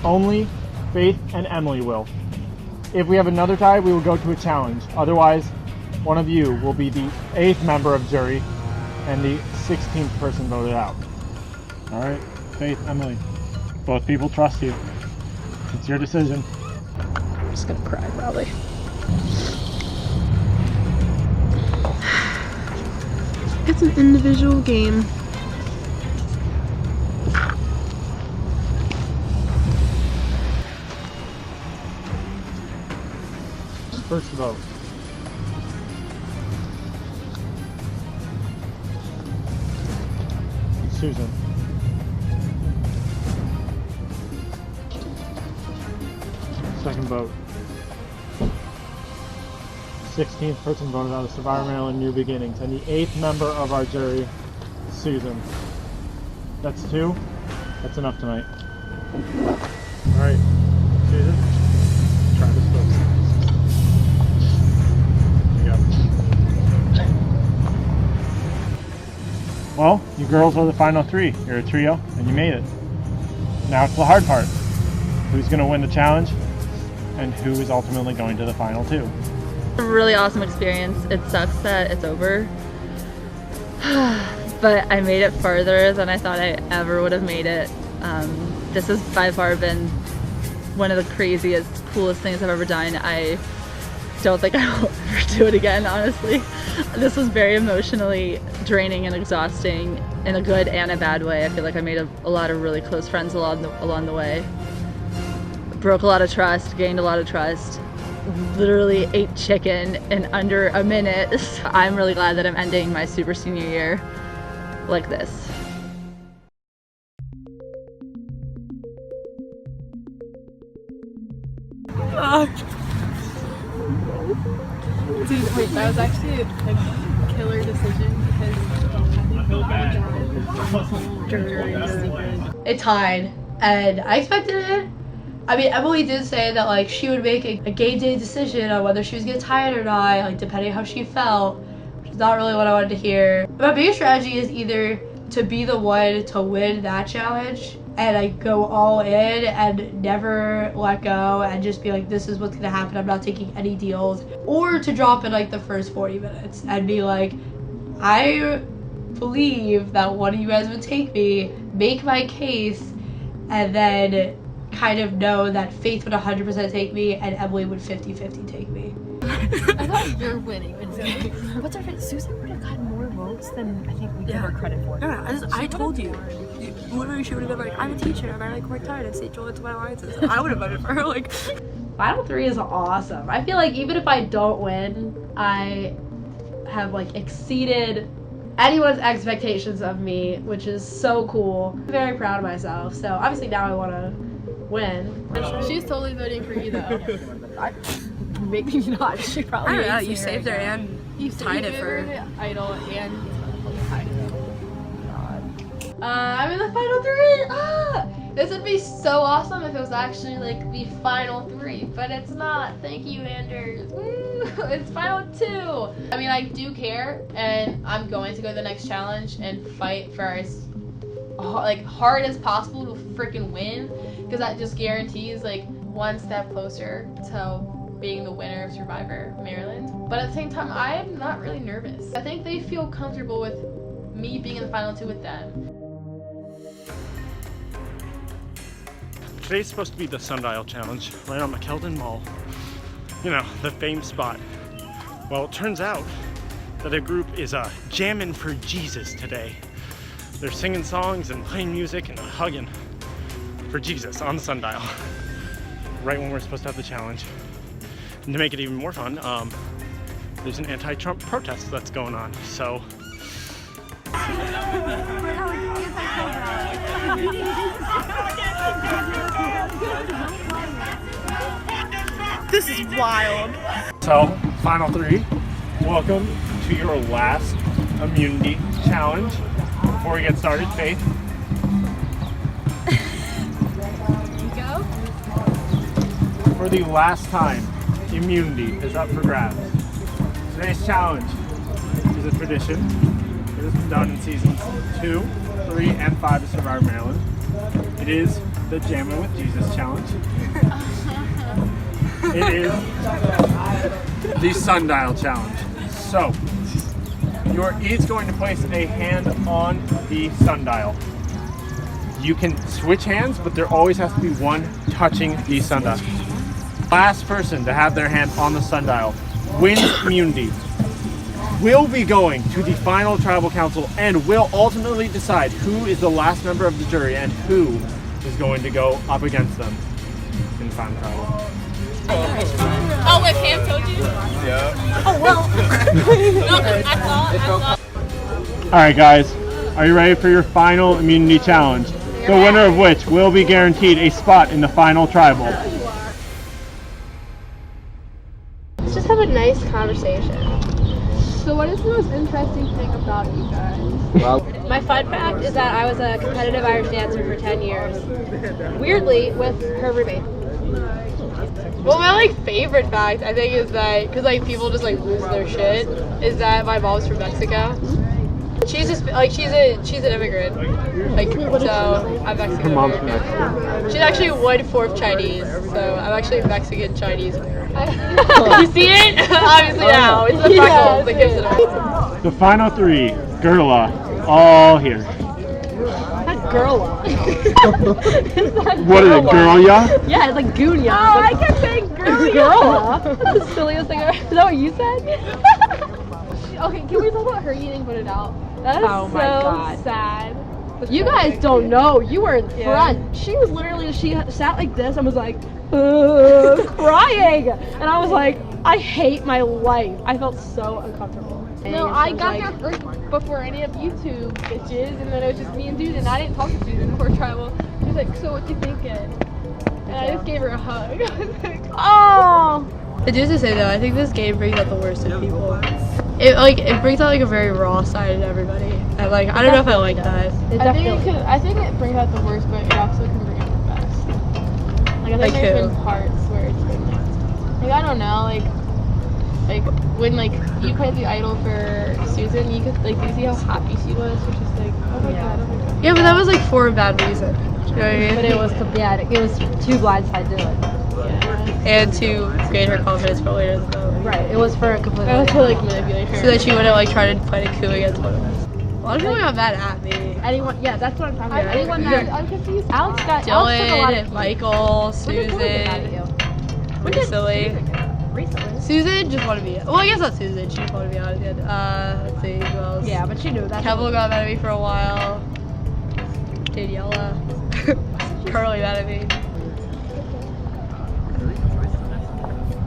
Only Faith and Emily will. If we have another tie, we will go to a challenge. Otherwise, one of you will be the 8th member of jury and the 16th person voted out. Alright, Faith, Emily, both people trust you. It's your decision. I'm just gonna cry probably. It's an individual game. First vote. Susan. Second vote. 16th person voted out of Survivor Maryland New Beginnings, and the 8th member of our jury, Susan. That's 2. That's enough tonight. Alright, Susan, try this vote. There you go. Well, you girls are the final 3. You're a trio, and you made it. Now it's the hard part. Who's going to win the challenge, and who is ultimately going to the final 2? A really awesome experience. It sucks that it's over, but I made it farther than I thought I ever would have made it. This has by far been one of the craziest, coolest things I've ever done. I don't think I will ever do it again, honestly. This was very emotionally draining and exhausting in a good and a bad way. I feel like I made a lot of really close friends along the way. Broke a lot of trust, gained a lot of trust. Literally ate chicken in under a minute. I'm really glad that I'm ending my super senior year like this. Dude, wait, that was actually a killer decision because It tied, and I expected it. I mean, Emily did say that like she would make a game day decision on whether she was gonna tie it or not, like depending on how she felt, which is not really what I wanted to hear. My biggest strategy is either to be the one to win that challenge and I go all in and never let go and just be like, this is what's gonna happen, I'm not taking any deals, or to drop in like the first 40 minutes and be like, I believe that one of you guys would take me, make my case, and then kind of know that Faith would 100% take me and Emily would 50-50 take me. I thought you're winning. What's our face? Susan would have gotten more votes than I think we give her credit for. Yeah, I told you. Literally, she would have been like, I'm a teacher, and I like worked hard and stayed true to my alliances. I would have voted for her. Like, Final 3 is awesome. I feel like even if I don't win, I have like exceeded anyone's expectations of me, which is so cool. I'm very proud of myself. So obviously now I want to win. she's totally voting for you though. Maybe not. She probably. I don't know. You saved her and you tied it for Idol and tied it. I'm in the final 3. This would be so awesome if it was actually like the final 3, but it's not. Thank you, Anders. Woo! It's final 2. I mean, I do care, and I'm going to go to the next challenge and fight for as like hard as possible to freaking win, because that just guarantees like one step closer to being the winner of Survivor Maryland. But at the same time, I am not really nervous. I think they feel comfortable with me being in the final 2 with them. Today's supposed to be the Sundial Challenge, right on McKeldin Mall. You know, the famed spot. Well, it turns out that a group is jamming for Jesus today. They're singing songs and playing music and hugging for Jesus on the Sundial. Right when we're supposed to have the challenge. And to make it even more fun, there's an anti-Trump protest that's going on, so. This is wild. So, final 3. Welcome to your last immunity challenge. Before we get started, Faith. Go. For the last time, immunity is up for grabs. Today's challenge is a tradition. It has been done in seasons 2, 3, and 5 of Survivor Maryland. It is the Jammin' with Jesus challenge. It is the Sundial challenge. So, you're each going to place a hand on the sundial. You can switch hands, but there always has to be one touching the sundial. Last person to have their hand on the sundial wins immunity. Will be going to the final tribal council and will ultimately decide who is the last member of the jury and who is going to go up against them in the final tribal. Oh, wait, Pam told you? Yeah. Oh, well. No, I thought. Alright guys, are you ready for your final immunity challenge? The winner of which will be guaranteed a spot in the final tribal. Let's just have a nice conversation. So what is the most interesting thing about you guys? My fun fact is that I was a competitive Irish dancer for 10 years. Weirdly, with her roommate. Well, my like favorite fact I think is that because like people just like lose their shit is that my mom's from Mexico. She's just like she's an immigrant. Like so I'm Mexican. Her mom's from Mexico. She's actually 1/4 Chinese, so I'm actually Mexican Chinese. You see it? Obviously now. It's the freckles that gives it away. The final 3, Gerla, all here. Not girl. What is it, girl ya? Yeah, it's like goon ya. Oh, I kept saying girl. Girl. That's the silliest thing ever. Is that what you said? Okay, can we talk about her eating put it out? That is Oh my so God. sad. You guys don't know. You were in front. She was literally, she sat like this and was like, crying. And I was like, I hate my life. I felt so uncomfortable. No, I got there first before any of you two bitches, and then it was just me and Susan, and I didn't talk to Susan before tribal. She was like, so what you thinking? And I just gave her a hug. I was like, Oh. I do have to say though, I think this game brings out the worst in people. It brings out like a very raw side in everybody. And like I don't know if I like that. I think it brings out the worst, but it also can bring out the best. Like I Like think there's who? been parts where it's been like I don't know, like when like you played the idol for Susan, you could like you see how happy she was, which is like Yeah, but that was like for a bad reason. You know what I mean? But it was too blindside to it. And to gain her confidence for later in the vote. Right. It was for a completely. I was to like manipulate her. So that she wouldn't like try to fight a coup against one of us. A lot of people got mad at me. Anyone? Yeah, that's what I'm talking about. Yeah. Anyone that I'm confused. Alex took a lot Dylan, of Michael, When did Dylan get mad at Susan. you? Recently. Susan just wanted me. Well, I guess not Susan. She just wanted me out again. Let's see who else. Yeah, but she knew that. Kevel got mad at me for a while. Daniela. Curly mad at me.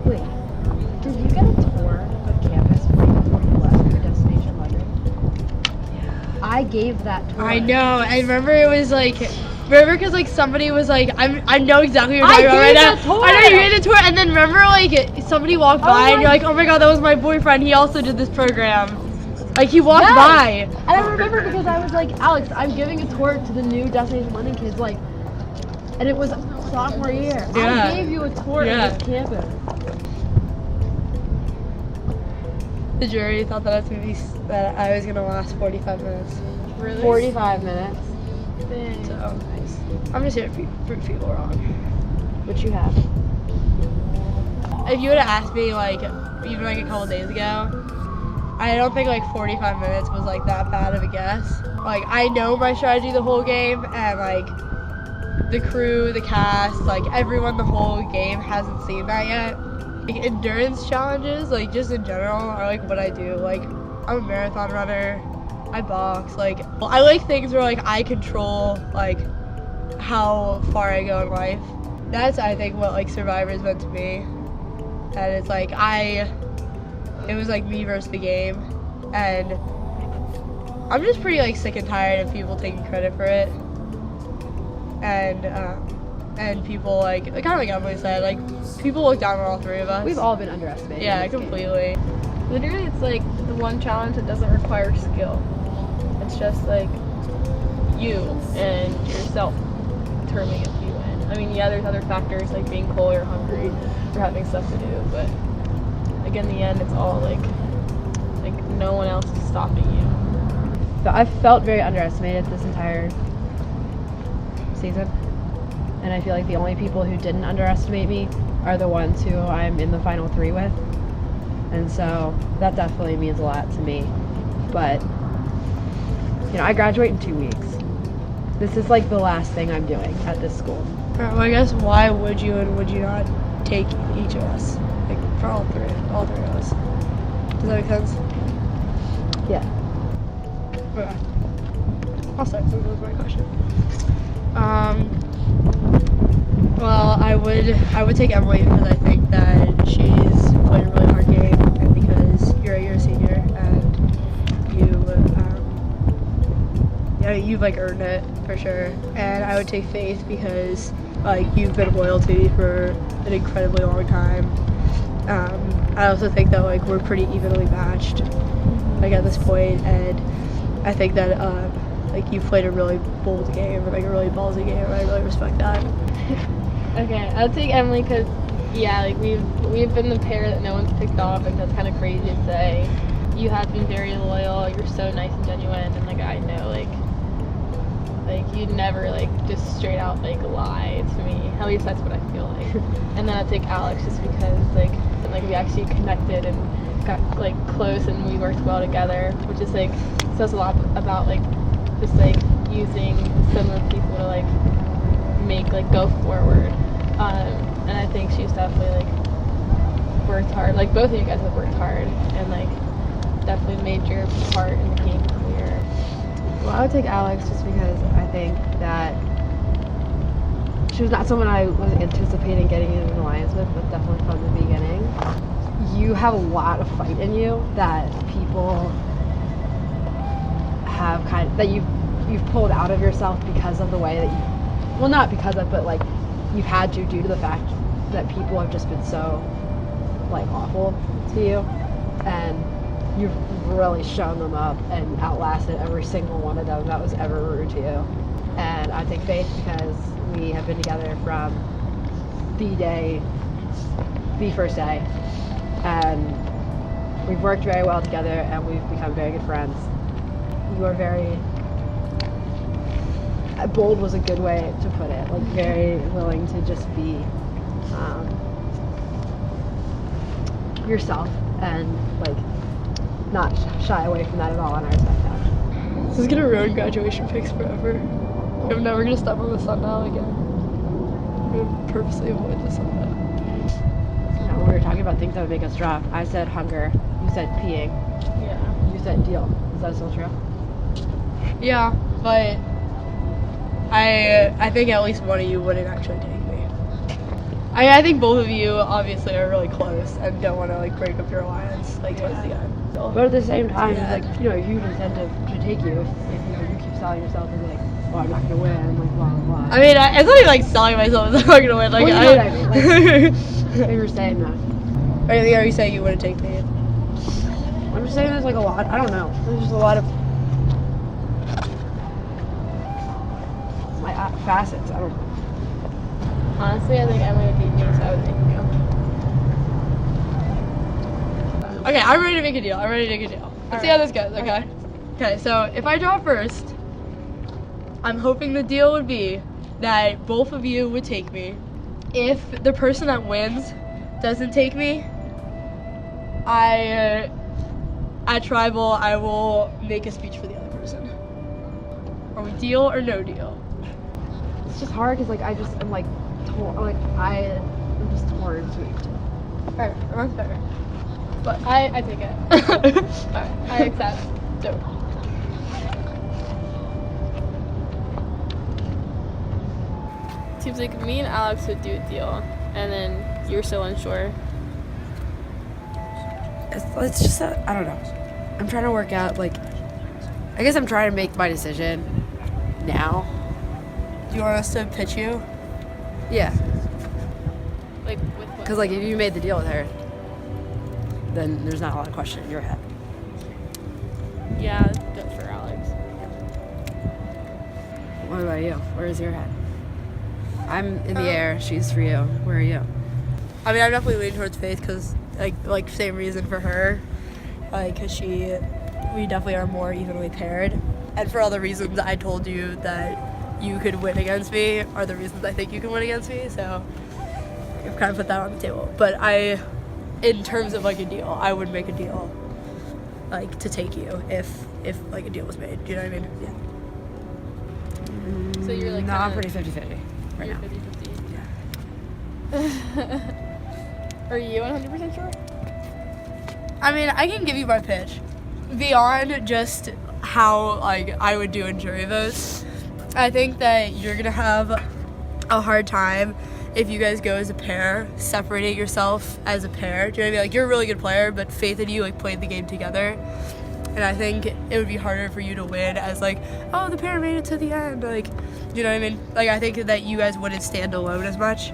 Wait, did you get a tour of campus before you left for Destination London? Yeah. I gave that tour. I know. I remember it was like. Remember, because like somebody was like, I know exactly what you're talking about right now. I know you gave the tour, and then remember like somebody walked by, and you're like, oh my god, that was my boyfriend. He also did this program. Like he walked by. And I remember because I was like, Alex, I'm giving a tour to the new Destination London kids, like, and it was sophomore year. Yeah. I gave you a tour of this campus. The jury thought that I was gonna last 45 minutes. Really? 45 minutes. So I'm just here to prove people wrong. Which you have. If you would have asked me like even like a couple days ago, I don't think like 45 minutes was like that bad of a guess. Like I know my strategy the whole game, and like the crew, the cast, like everyone the whole game hasn't seen that yet. Like endurance challenges, like just in general, are like what I do. Like I'm a marathon runner. I box. Like I like things where like I control like how far I go in life. That's I think what like Survivor's meant to me. And it's like it was like me versus the game, and I'm just pretty like sick and tired of people taking credit for it. And people like kind of like Emily said, like people look down on all three of us. We've all been underestimated. Yeah, completely. Literally, it's like the one challenge that doesn't require skill. It's just like you and yourself determining if you win. I mean, yeah, there's other factors like being cold or hungry or having stuff to do, but like in the end, it's all like no one else is stopping you. But I've felt very underestimated this entire season, and I feel like the only people who didn't underestimate me are the ones who I'm in the final three with, and so that definitely means a lot to me. But you know, I graduate in 2 weeks. This is like the last thing I'm doing at this school. Well, I guess why would you and would you not take each of us? Like for all three of us. Does that make sense? Yeah. Okay. I'll start since that was my question. Well, I would take Emily because I think that she's played a really hard game, and because you're a senior and you've like earned it for sure. And I would take Faith because like you've been loyal to me for an incredibly long time. I also think that like we're pretty evenly matched like at this point, and I think that like you played a really bold game, or like a really ballsy game, and I really respect that. Okay, I'll take Emily because yeah, like we've been the pair that no one's picked off, and that's kind of crazy to say. You have been very loyal. You're so nice and genuine, and like I know like you'd never like just straight out like lie to me. At least that's what I feel like. And then I'd take Alex just because like we actually connected and got like close and we worked well together, which is like says a lot about like just like using similar people to like make like go forward. And I think she's definitely like worked hard. Like both of you guys have worked hard and like definitely made your part in the game clear. Well, I would take Alex just because I think that she was not someone I was anticipating getting into an alliance with, but definitely from the beginning. You have a lot of fight in you that people have that you've pulled out of yourself because of the way that you, well, not because of, but like you've had to due to the fact that people have just been so like awful to you, and you've really shown them up and outlasted every single one of them that was ever rude to you. And I take Faith because we have been together from the first day, and we've worked very well together and we've become very good friends. You are very bold was a good way to put it. Like very willing to just be yourself and like not shy away from that at all. And I respect that. This is gonna ruin graduation pics forever. I'm never gonna step on the sundial again. I'm gonna purposely avoid the sundial. You know, when we were talking about things that would make us drop, I said hunger. You said peeing. Yeah. You said deal. Is that still true? Yeah, but I think at least one of you wouldn't actually take me. I think both of you obviously are really close and don't want to like break up your alliance like towards the end. So. But at the same time, it's like, you know, a huge incentive to take you if you know you keep selling yourself as like, oh, I'm not gonna win, I'm like blah blah blah. I mean, it's not even like selling myself as I'm not gonna win. Like, well, you know what I mean. Like, you were saying that. Are you saying you wouldn't take me? I'm just saying there's like a lot. I don't know. There's just a lot of like facets. I don't know. Honestly, I think Emily would beat me, so I would take you. Okay, I'm ready to make a deal. Let's see how this goes, okay? Okay, so if I draw first, I'm hoping the deal would be that both of you would take me. If the person that wins doesn't take me, at Tribal, I will make a speech for the other person. Are we deal or no deal? It's just hard because like I'm just torn between two. Alright, that's fair. But I take it. Alright, I accept. Dope. Seems like me and Alex would do a deal, and then you're so unsure. It's just I don't know. I'm trying to work out like. I guess I'm trying to make my decision now. Do you want us to pitch you? Yeah. Like with what? Because like if you made the deal with her, then there's not a lot of question in your head. Yeah, good for Alex. What about you? Where is your head? I'm in the air. She's for you. Where are you? I mean, I'm definitely leaning towards Faith because, like same reason for her, because we definitely are more evenly paired, and for all the reasons I told you that you could win against me are the reasons I think you can win against me. So I've kind of put that on the table. But in terms of like a deal, I would make a deal, like to take you if like a deal was made. Do you know what I mean? Yeah. So you're like. No, I'm pretty 50-50 right now. 50-50. Yeah. Are you 100% sure? I mean, I can give you my pitch. Beyond just how like I would do in jury votes, I think that you're gonna have a hard time if you guys go as a pair, separating yourself as a pair. Do you know what I mean? Like, you're a really good player, but Faith and you like played the game together. And I think it would be harder for you to win as like, oh, the pair made it to the end. Like, you know what I mean? Like, I think that you guys wouldn't stand alone as much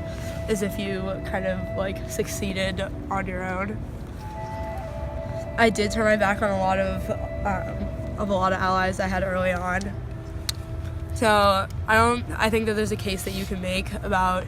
as if you kind of like succeeded on your own. I did turn my back on a lot of allies I had early on. So I think that there's a case that you can make about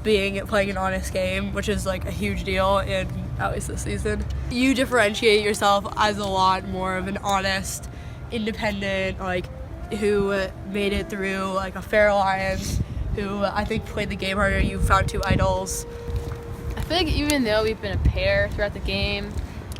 playing an honest game, which is like a huge deal in at least this season. You differentiate yourself as a lot more of an honest, independent, like who made it through like a fair alliance, who I think played the game harder. You found two idols. I feel like even though we've been a pair throughout the game,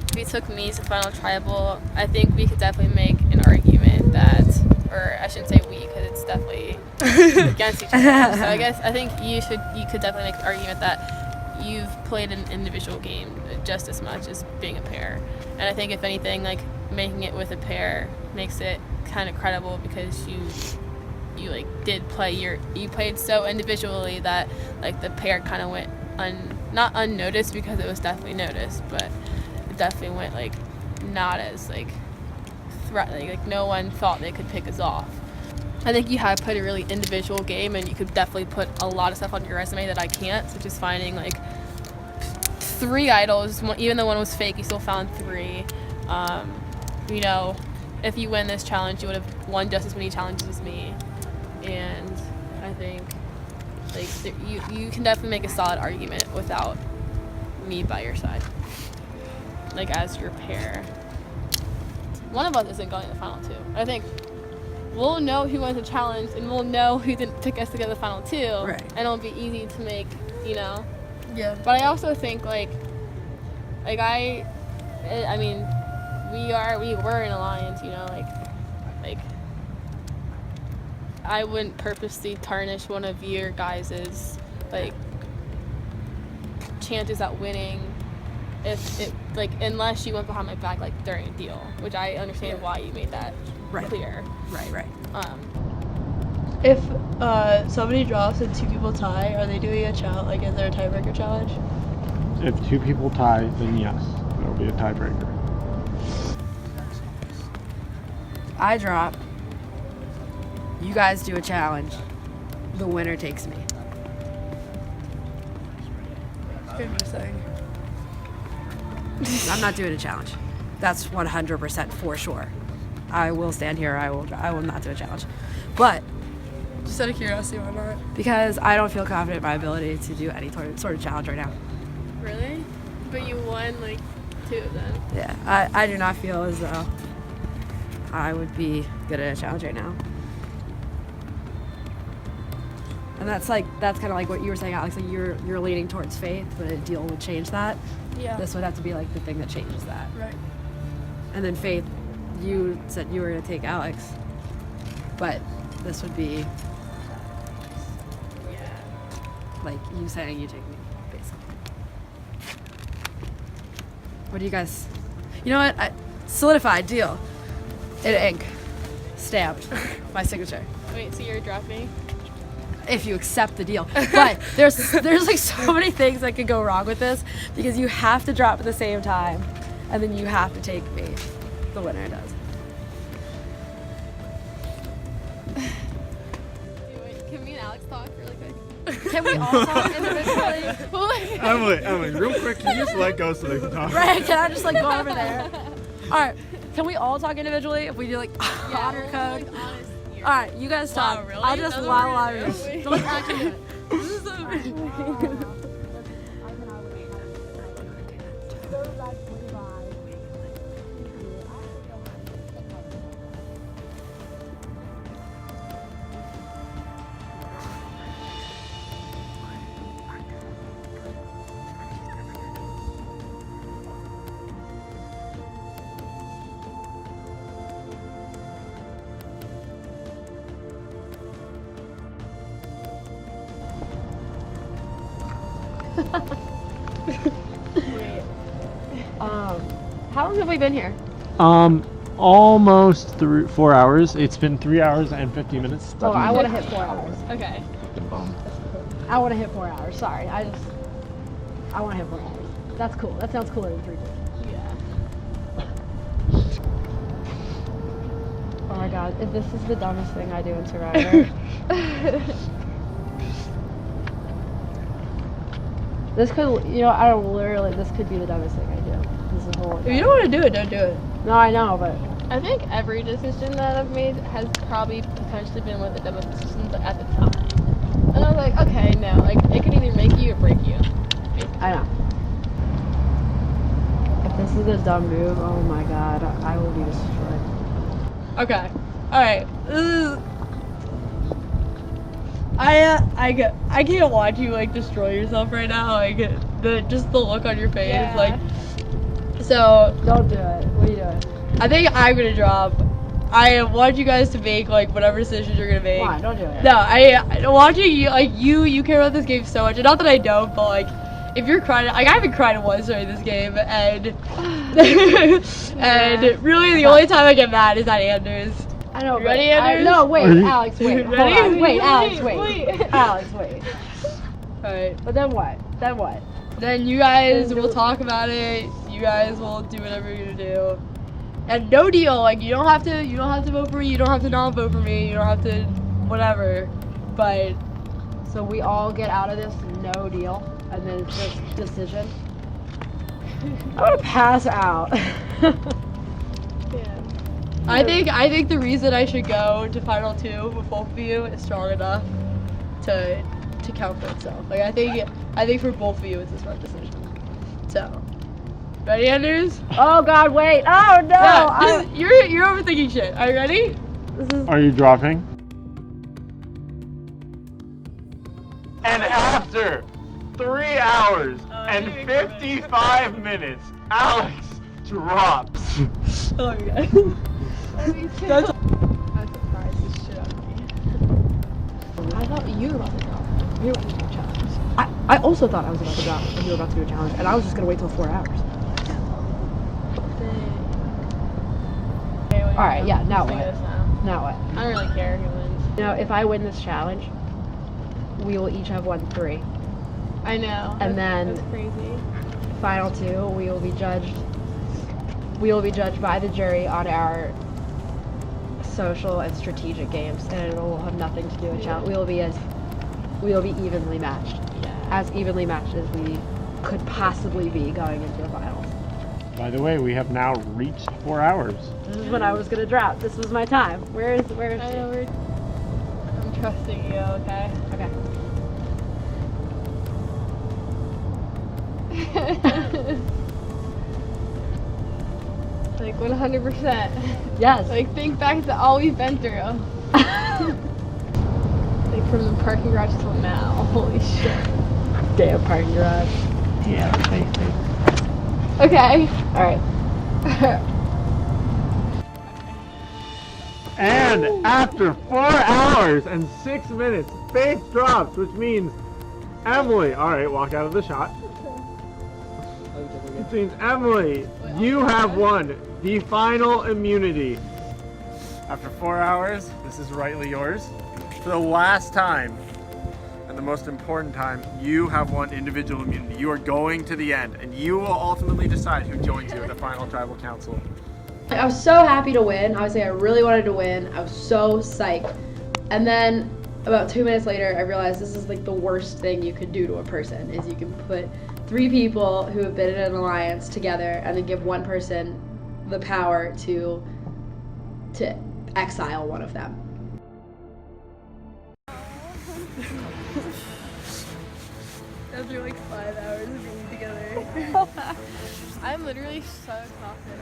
if we took me to Final Tribal, I think we could definitely make an argument that, or I shouldn't say we, because it's definitely against each other. So I think you could definitely make an argument that you've played an individual game just as much as being a pair. And I think if anything, like making it with a pair makes it kind of credible because you like did play you played so individually that like the pair kind of went not unnoticed, because it was definitely noticed, but it definitely went like not as like threatening. Like no one thought they could pick us off. I think you have played a really individual game, and you could definitely put a lot of stuff on your resume that I can't, such as finding like 3 idols. Even though one was fake, you still found 3. You know, if you win this challenge, you would have won just as many challenges as me. And I think like you can definitely make a solid argument without me by your side, like as your pair. One of us isn't going to the final 2. I think we'll know who wins the challenge, and we'll know who took us to get the final 2. Right. And it'll be easy to make, Yeah. But I also think I mean, we were an alliance, like I wouldn't purposely tarnish one of your guys's chances at winning if it unless you went behind my back during a deal, which I understand why you made that clear. Right. If somebody drops and 2 people tie, are they doing a challenge? Is there a tiebreaker challenge? If 2 people tie, then yes, there'll be a tiebreaker. I drop. You guys do a challenge. The winner takes me. Interesting. I'm not doing a challenge. That's 100% for sure. I will stand here. I will not do a challenge. But Just out of curiosity, why not? because I don't feel confident in my ability to do any sort of challenge right now. Really? But you won 2 of them. Yeah, I do not feel as though I would be good at a challenge right now. And that's kind of like what you were saying, Alex. You're leaning towards faith, but a deal would change that. Yeah. This would have to be the thing that changes that. Right. And then faith, you said you were gonna take Alex, but this would be you saying you take me, basically. What do you guys? You know what? Solidified deal. In ink, stamped, my signature. Wait, so you're dropping? If you accept the deal. But there's so many things that could go wrong with this because you have to drop at the same time and then you have to take me. The winner does. Can me and Alex talk really quick? Can we all talk individually? Emily, real quick, can you just let go so they can talk? Right, can I just go over there? Alright, can we all talk individually if we do honor code? Alright, you guys talk. Wow, really? I'll just That's what while we're I'm gonna do? So let's actually do it. How long have we been here? Almost 4 hours. It's been 3 hours and 50 minutes. Oh, I want to hit 4 hours. Okay. I want to hit 4 hours. Sorry, I want to hit 4 hours. That's cool. That sounds cooler than 3 days. Yeah. Oh my god, if this is the dumbest thing I do in Survivor. This could, this could be the dumbest thing I do. This is whole. If you don't want to do it, don't do it. No, I know, but I think every decision that I've made has probably potentially been one of the dumbest decisions at the time. And I was like, okay, no, it could either make you or break you. I know. If this is a dumb move, oh my god, I will be destroyed. Okay. Alright. I can't watch you destroy yourself right now. Just the look on your face. Yeah. So don't do it. What are you doing? I think I'm gonna drop. I want you guys to make whatever decisions you're gonna make. Come on, don't do it. No, I watching you you care about this game so much. And not that I don't, but if you're crying, I haven't cried once during this game, and and really the only time I get mad is at Anders. I know. You ready, Anders? No, wait, Alex, wait. Hold Ready? on. Wait, Alex, wait. Alex, wait. Alright. But then what? Then what? Then you guys will talk about it. You guys will do whatever you're gonna do. And no deal. You don't have to vote for me. You don't have to not vote for me. You don't have to whatever. But So we all get out of this, no deal, and then it's just decision. I'm gonna pass out. I think the reason I should go to final 2 with both of you is strong enough to count for itself. I think for both of you it's a smart decision. So, ready, Anders? Oh God, wait! Oh no! Yeah, you're overthinking shit. Are you ready? Are you dropping? And after 3 hours and 55 minutes, Alex drops. Oh my god. That's surprised the shit out of me. I thought you were about to drop. You were about to do a challenge. I also thought I was about to drop and you were about to do a challenge, and I was just gonna wait till 4 hours. Alright, yeah, now what? Now what? I don't really care who wins. You know, if I win this challenge, we will each have won 3. I know. And then that's crazy. final 2, we will be judged by the jury on our social and strategic games, and it will have nothing to do with challenge. We will be evenly matched. As evenly matched as we could possibly be going into the finals. By the way, we have now reached 4 hours. This is when I was gonna drop. This was my time. Where is I know I'm trusting you, okay? Okay. Like 100%. Yes. Like think back to all we've been through. Like from the parking garage till now. Holy shit. Damn parking garage. Yeah, basically. Okay. Alright. And after 4 hours and 6 minutes, Faith drops, which means Emily, alright, walk out of the shot. Which means Emily, you have won the final immunity. After 4 hours, this is rightly yours. For the last time, and the most important time, you have won individual immunity. You are going to the end, and you will ultimately decide who joins you at the final tribal council. I was so happy to win. Obviously, I really wanted to win. I was so psyched. And then about 2 minutes later, I realized this is like the worst thing you could do to a person, is you can put 3 people who have been in an alliance together and then give one person the power to exile one of them. After like 5 hours of being together. I'm literally so exhausted.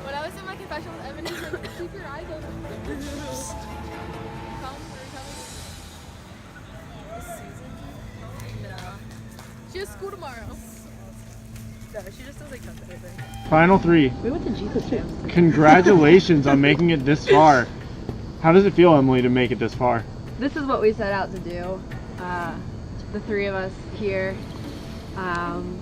When I was in my confession with Evan, he's like, keep your eyes open. No. She has school tomorrow. No, she just does like test everything. Final 3. We went to Jesus Jam. Congratulations on making it this far. How does it feel, Emily, to make it this far? This is what we set out to do. The 3 of us here,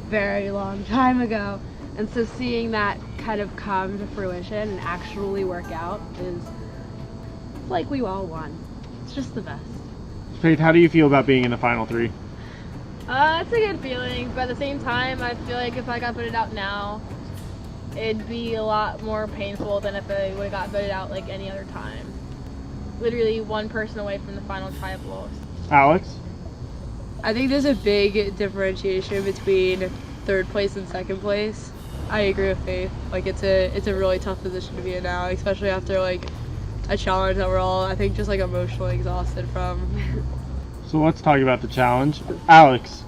very long time ago. And so seeing that kind of come to fruition and actually work out is like we all won. It's just the best. Faith, how do you feel about being in the final 3? It's a good feeling, but at the same time, I feel like if I got voted out now, it'd be a lot more painful than if I would have got voted out like any other time. Literally one person away from the final tribals. Alex? I think there's a big differentiation between 3rd place and 2nd place. I agree with Faith. Like it's a really tough position to be in now, especially after like a challenge that we're all, I think, just like emotionally exhausted from. So let's talk about the challenge. Alex,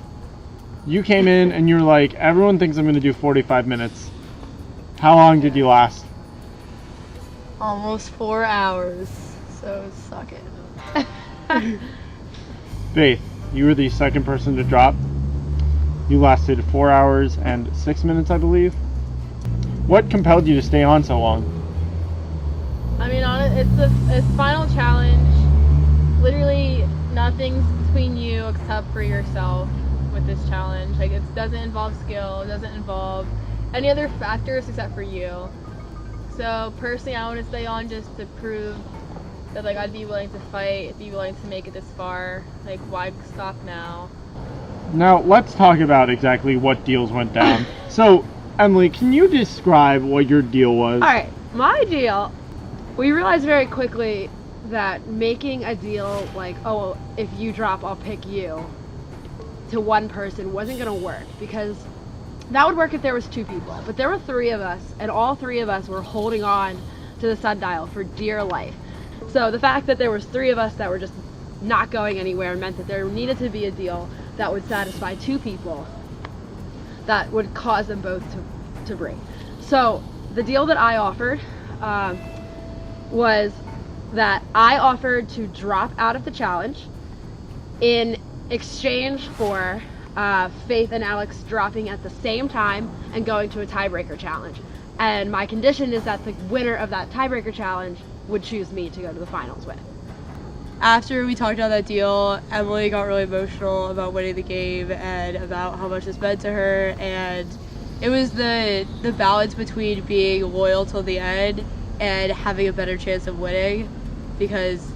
you came in and you're like, everyone thinks I'm going to do 45 minutes. How long did you last? Almost 4 hours, so suck it. Faith, you were the 2nd person to drop. You lasted 4 hours and 6 minutes, I believe. What compelled you to stay on so long? I mean, it's the final challenge. Literally nothing's between you except for yourself with this challenge. Like, it doesn't involve skill, it doesn't involve any other factors except for you. So personally, I want to stay on just to prove that like I'd be willing to fight, be willing to make it this far. Like, why stop now? Now, let's talk about exactly what deals went down. So, Emily, can you describe what your deal was? Alright, my deal, we realized very quickly that making a deal like, oh, if you drop, I'll pick you, to one person wasn't going to work, because that would work if there was 2 people. But there were 3 of us, and all 3 of us were holding on to the sundial for dear life. So the fact that there was 3 of us that were just not going anywhere meant that there needed to be a deal that would satisfy 2 people that would cause them both to break. So the deal that I offered was that I offered to drop out of the challenge in exchange for Faith and Alex dropping at the same time and going to a tiebreaker challenge. And my condition is that the winner of that tiebreaker challenge would choose me to go to the finals with. After we talked about that deal, Emily got really emotional about winning the game and about how much this meant to her, and it was the balance between being loyal till the end and having a better chance of winning, because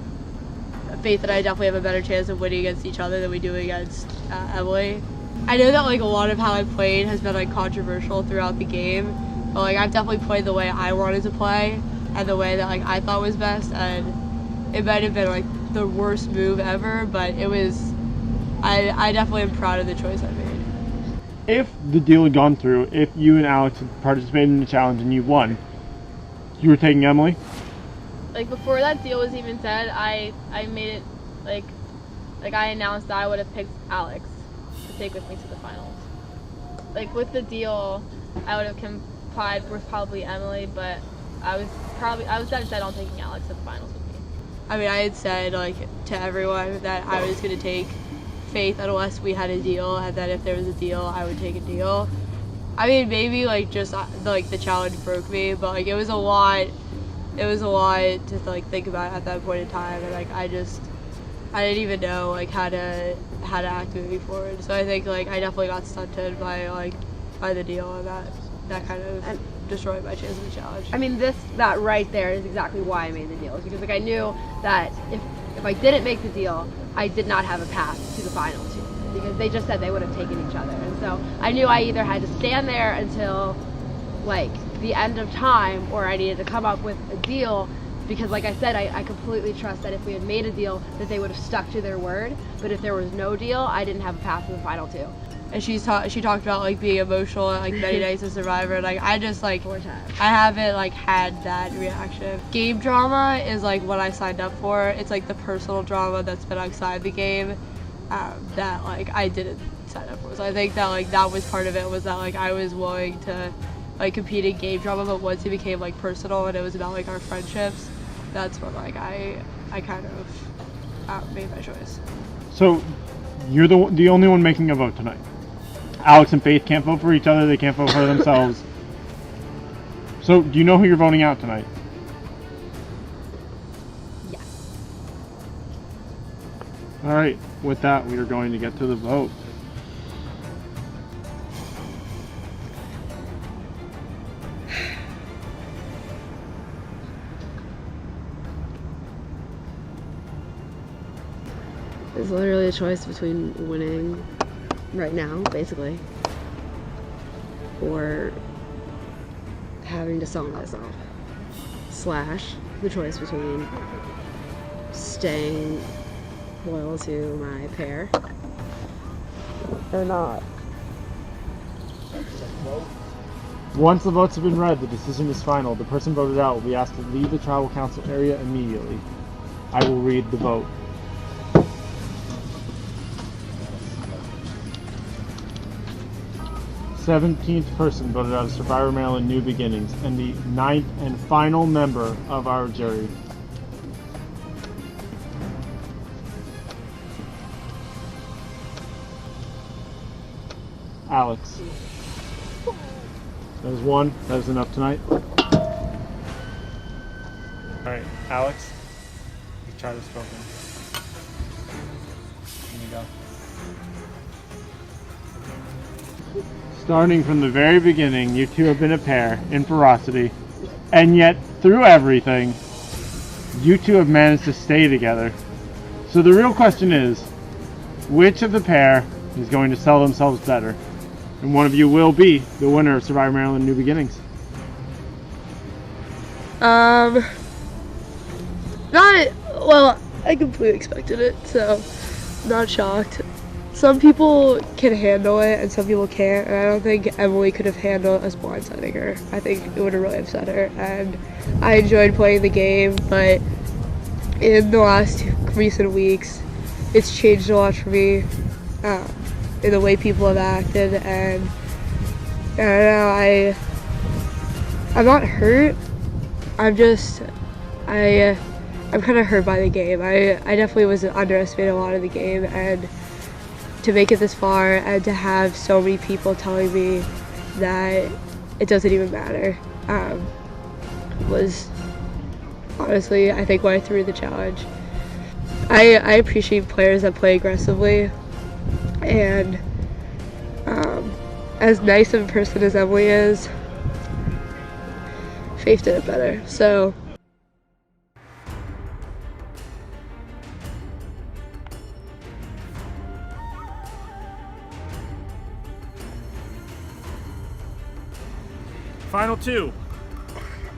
Faith and I definitely have a better chance of winning against each other than we do against Emily. I know that like a lot of how I played has been like controversial throughout the game, but like I've definitely played the way I wanted to play and the way that like I thought was best, and it might have been like the worst move ever, but it was, I definitely am proud of the choice I made. If the deal had gone through, if you and Alex had participated in the challenge and you won, you were taking Emily? Like before that deal was even said, I made it like I announced that I would have picked Alex to take with me to the finals. Like with the deal, I would have complied with probably Emily, but I was dead set on taking Alex to the finals with me. I mean, I had said like to everyone that I was gonna take Faith unless we had a deal, and that if there was a deal, I would take a deal. I mean, maybe like just like the challenge broke me, but like it was a lot to like think about at that point in time, and like I didn't even know like how to act moving forward. So I think like I definitely got stunted by the deal, and that kind of destroyed my chance of the challenge. I mean, that right there is exactly why I made the deal, because like I knew that if I didn't make the deal, I did not have a path to the finals, because they just said they would have taken each other. And so I knew I either had to stand there until like the end of time, or I needed to come up with a deal, because like I said, I completely trust that if we had made a deal that they would have stuck to their word. But if there was no deal, I didn't have a path to the final two. And she talked about like being emotional at like many nights of Survivor, and like I just like I haven't like had that reaction. Game drama is like what I signed up for. It's like the personal drama that's been outside the game that like I didn't sign up for. So I think that like that was part of it, was that like I was willing to like compete in game drama, but once it became like personal and it was about like our friendships, that's when like I kind of made my choice. So you're the only one making a vote tonight. Alex and Faith can't vote for each other, they can't vote for themselves. So do you know who you're voting out tonight? Yes. Alright, with that we are going to get to the vote. It's literally a choice between winning right now, basically, or having to sell myself, / the choice between staying loyal to my pair or not. Once the votes have been read, the decision is final. The person voted out will be asked to leave the tribal council area immediately. I will read the vote. 17th person voted out of Survivor Maryland New Beginnings, and the 9th and final member of our jury. Alex. That is one. That is enough tonight. Alright, Alex. You try to spoken. Here you go. Starting from the very beginning, you two have been a pair in ferocity, and yet through everything, you two have managed to stay together. So the real question is, which of the pair is going to sell themselves better? And one of you will be the winner of Survivor Maryland New Beginnings. Well, I completely expected it, so not shocked. Some people can handle it and some people can't, and I don't think Emily could have handled us blindsiding her. I think it would have really upset her, and I enjoyed playing the game, but in the last recent weeks, it's changed a lot for me in the way people have acted, and I don't know, I'm not hurt. I'm just, I I'm kind of hurt by the game. I definitely was underestimating a lot of the game, and to make it this far and to have so many people telling me that it doesn't even matter was honestly, I think, why I threw the challenge. I appreciate players that play aggressively, and as nice of a person as Emily is, Faith did it better. So Final two.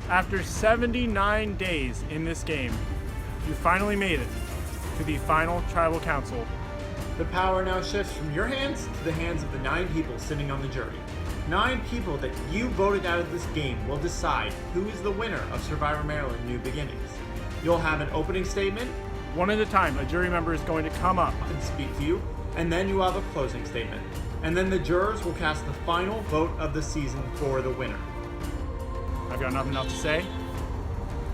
After 79 days in this game, you finally made it to the final tribal council. The power now shifts from your hands to the hands of the 9 people sitting on the jury. 9 people that you voted out of this game will decide who is the winner of Survivor Maryland New Beginnings. You'll have an opening statement. One at a time, a jury member is going to come up and speak to you, and then you have a closing statement. And then the jurors will cast the final vote of the season for the winner. I've got nothing else to say.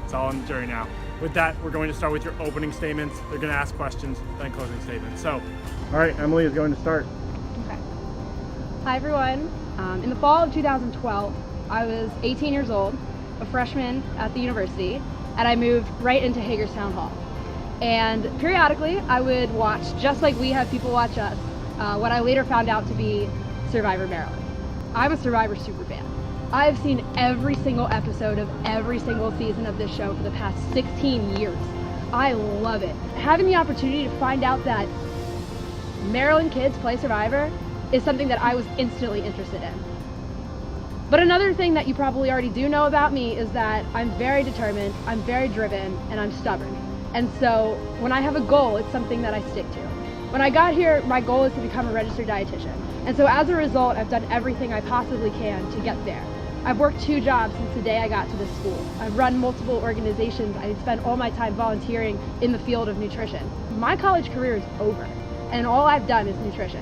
It's all on the jury now. With that, we're going to start with your opening statements. They're going to ask questions, then closing statements. So, all right, Emily is going to start. Okay. Hi, everyone. In the fall of 2012, I was 18 years old, a freshman at the university, and I moved right into Hagerstown Hall. And periodically, I would watch, just like we have people watch us, what I later found out to be Survivor Maryland. I'm a Survivor superfan. I've seen every single episode of every single season of this show for the past 16 years. I love it. Having the opportunity to find out that Maryland kids play Survivor is something that I was instantly interested in. But another thing that you probably already do know about me is that I'm very determined, I'm very driven, and I'm stubborn. And so when I have a goal, it's something that I stick to. When I got here, my goal is to become a registered dietitian. And so as a result, I've done everything I possibly can to get there. I've worked 2 jobs since the day I got to this school. I've run multiple organizations. I spent all my time volunteering in the field of nutrition. My college career is over, and all I've done is nutrition.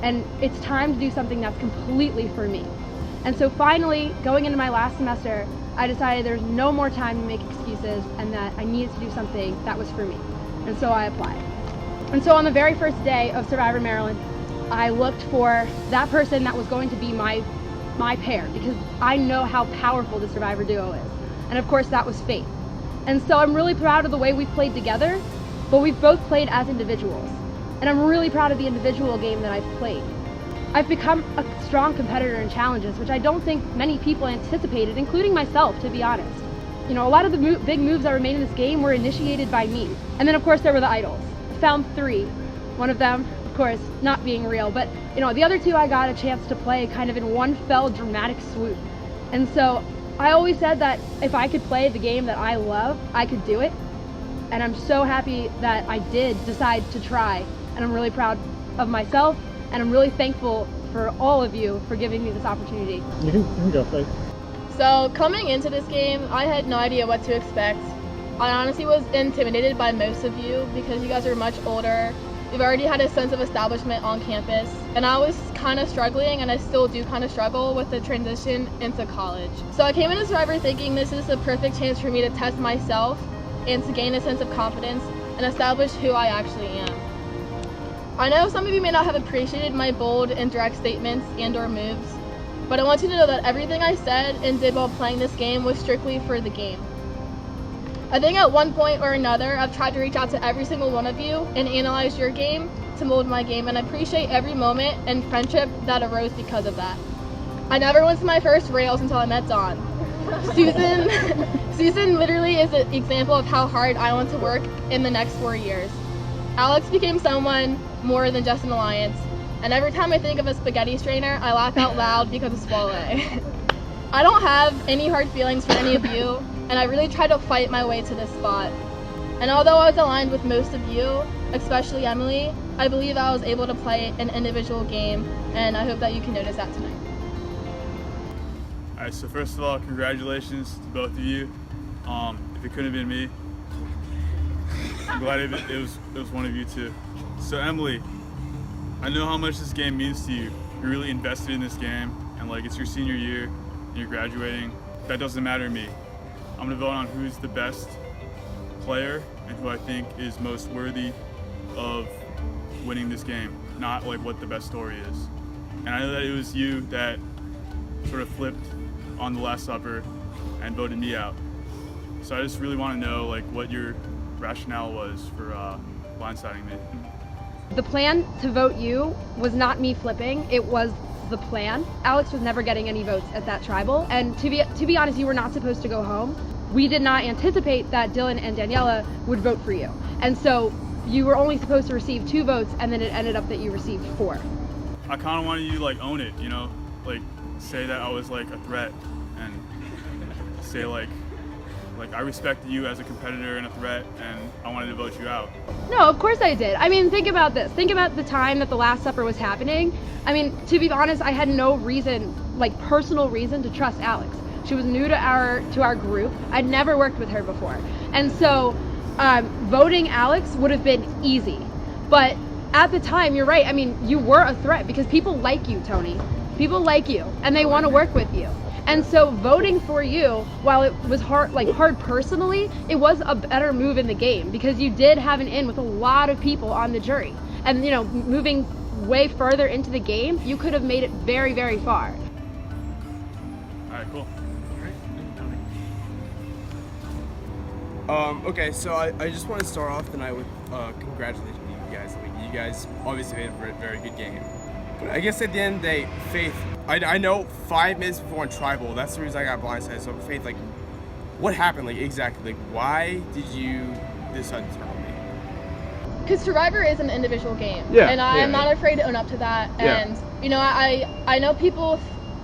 And it's time to do something that's completely for me. And so finally, going into my last semester, I decided there's no more time to make excuses and that I needed to do something that was for me. And so I applied. And so on the very first day of Survivor Maryland, I looked for that person that was going to be my pair, because I know how powerful the Survivor duo is. And of course that was Faith. And so I'm really proud of the way we've played together, but we've both played as individuals. And I'm really proud of the individual game that I've played. I've become a strong competitor in challenges, which I don't think many people anticipated, including myself, to be honest. You know, a lot of the big moves that were made in this game were initiated by me. And then of course there were the idols. I found 3. One of them, of course, not being real, but you know, the other 2 I got a chance to play kind of in one fell dramatic swoop. And so I always said that if I could play the game that I love, I could do it. And I'm so happy that I did decide to try. And I'm really proud of myself, and I'm really thankful for all of you for giving me this opportunity. You can go, Faith. So coming into this game, I had no idea what to expect. I honestly was intimidated by most of you because you guys are much older. You've already had a sense of establishment on campus, and I was kind of struggling, and I still do kind of struggle with the transition into college. So I came into Survivor thinking this is the perfect chance for me to test myself and to gain a sense of confidence and establish who I actually am. I know some of you may not have appreciated my bold and direct statements and or moves, but I want you to know that everything I said and did while playing this game was strictly for the game. I think at one point or another, I've tried to reach out to every single one of you and analyze your game to mold my game, and I appreciate every moment and friendship that arose because of that. I never went to my first rails until I met Dawn. Susan literally is an example of how hard I want to work in the next 4 years. Alex became someone more than just an alliance, and every time I think of a spaghetti strainer, I laugh out loud because of Swale. I don't have any hard feelings for any of you, and I really tried to fight my way to this spot. And although I was aligned with most of you, especially Emily, I believe I was able to play an individual game, and I hope that you can notice that tonight. Alright, so first of all, congratulations to both of you. If it couldn't have been me, I'm glad it was one of you two. So Emily, I know how much this game means to you. You're really invested in this game, and like it's your senior year, and you're graduating. That doesn't matter to me. I'm gonna vote on who's the best player and who I think is most worthy of winning this game, not like what the best story is. And I know that it was you that sort of flipped on the Last Supper and voted me out. So I just really want to know like what your rationale was for blindsiding me. The plan to vote you was not me flipping, it was the plan. Alex was never getting any votes at that tribal, and to be honest, you were not supposed to go home. We did not anticipate that Dylan and Daniela would vote for you. And so you were only supposed to receive 2 votes, and then it ended up that you received 4. I kind of wanted you to like own it, you know, like say that I was like a threat and say like I respected you as a competitor and a threat, and I wanted to vote you out. No, of course I did. I mean, think about this. Think about the time that the Last Supper was happening. I mean, to be honest, I had no reason, like personal reason, to trust Alex. She was new to our group. I'd never worked with her before. And so voting Alex would have been easy. But at the time, you're right. I mean, you were a threat because people like you, Tony. People like you, and they want to work with you. And so voting for you, while it was hard personally, it was a better move in the game because you did have an in with a lot of people on the jury. And you know, moving way further into the game, you could have made it very, very far. All right, cool. Okay, so I just want to start off the night with congratulations to you guys. I mean, you guys obviously made a very good game. But I guess at the end of the day, Faith, I know 5 minutes before on Tribal, that's the reason I got blindsided. So Faith, like, what happened? Like, exactly, like, why did you decide to turn on me? Because Survivor is an individual game, Yeah, and I'm yeah. not afraid to own up to that. Yeah. And you know, I know people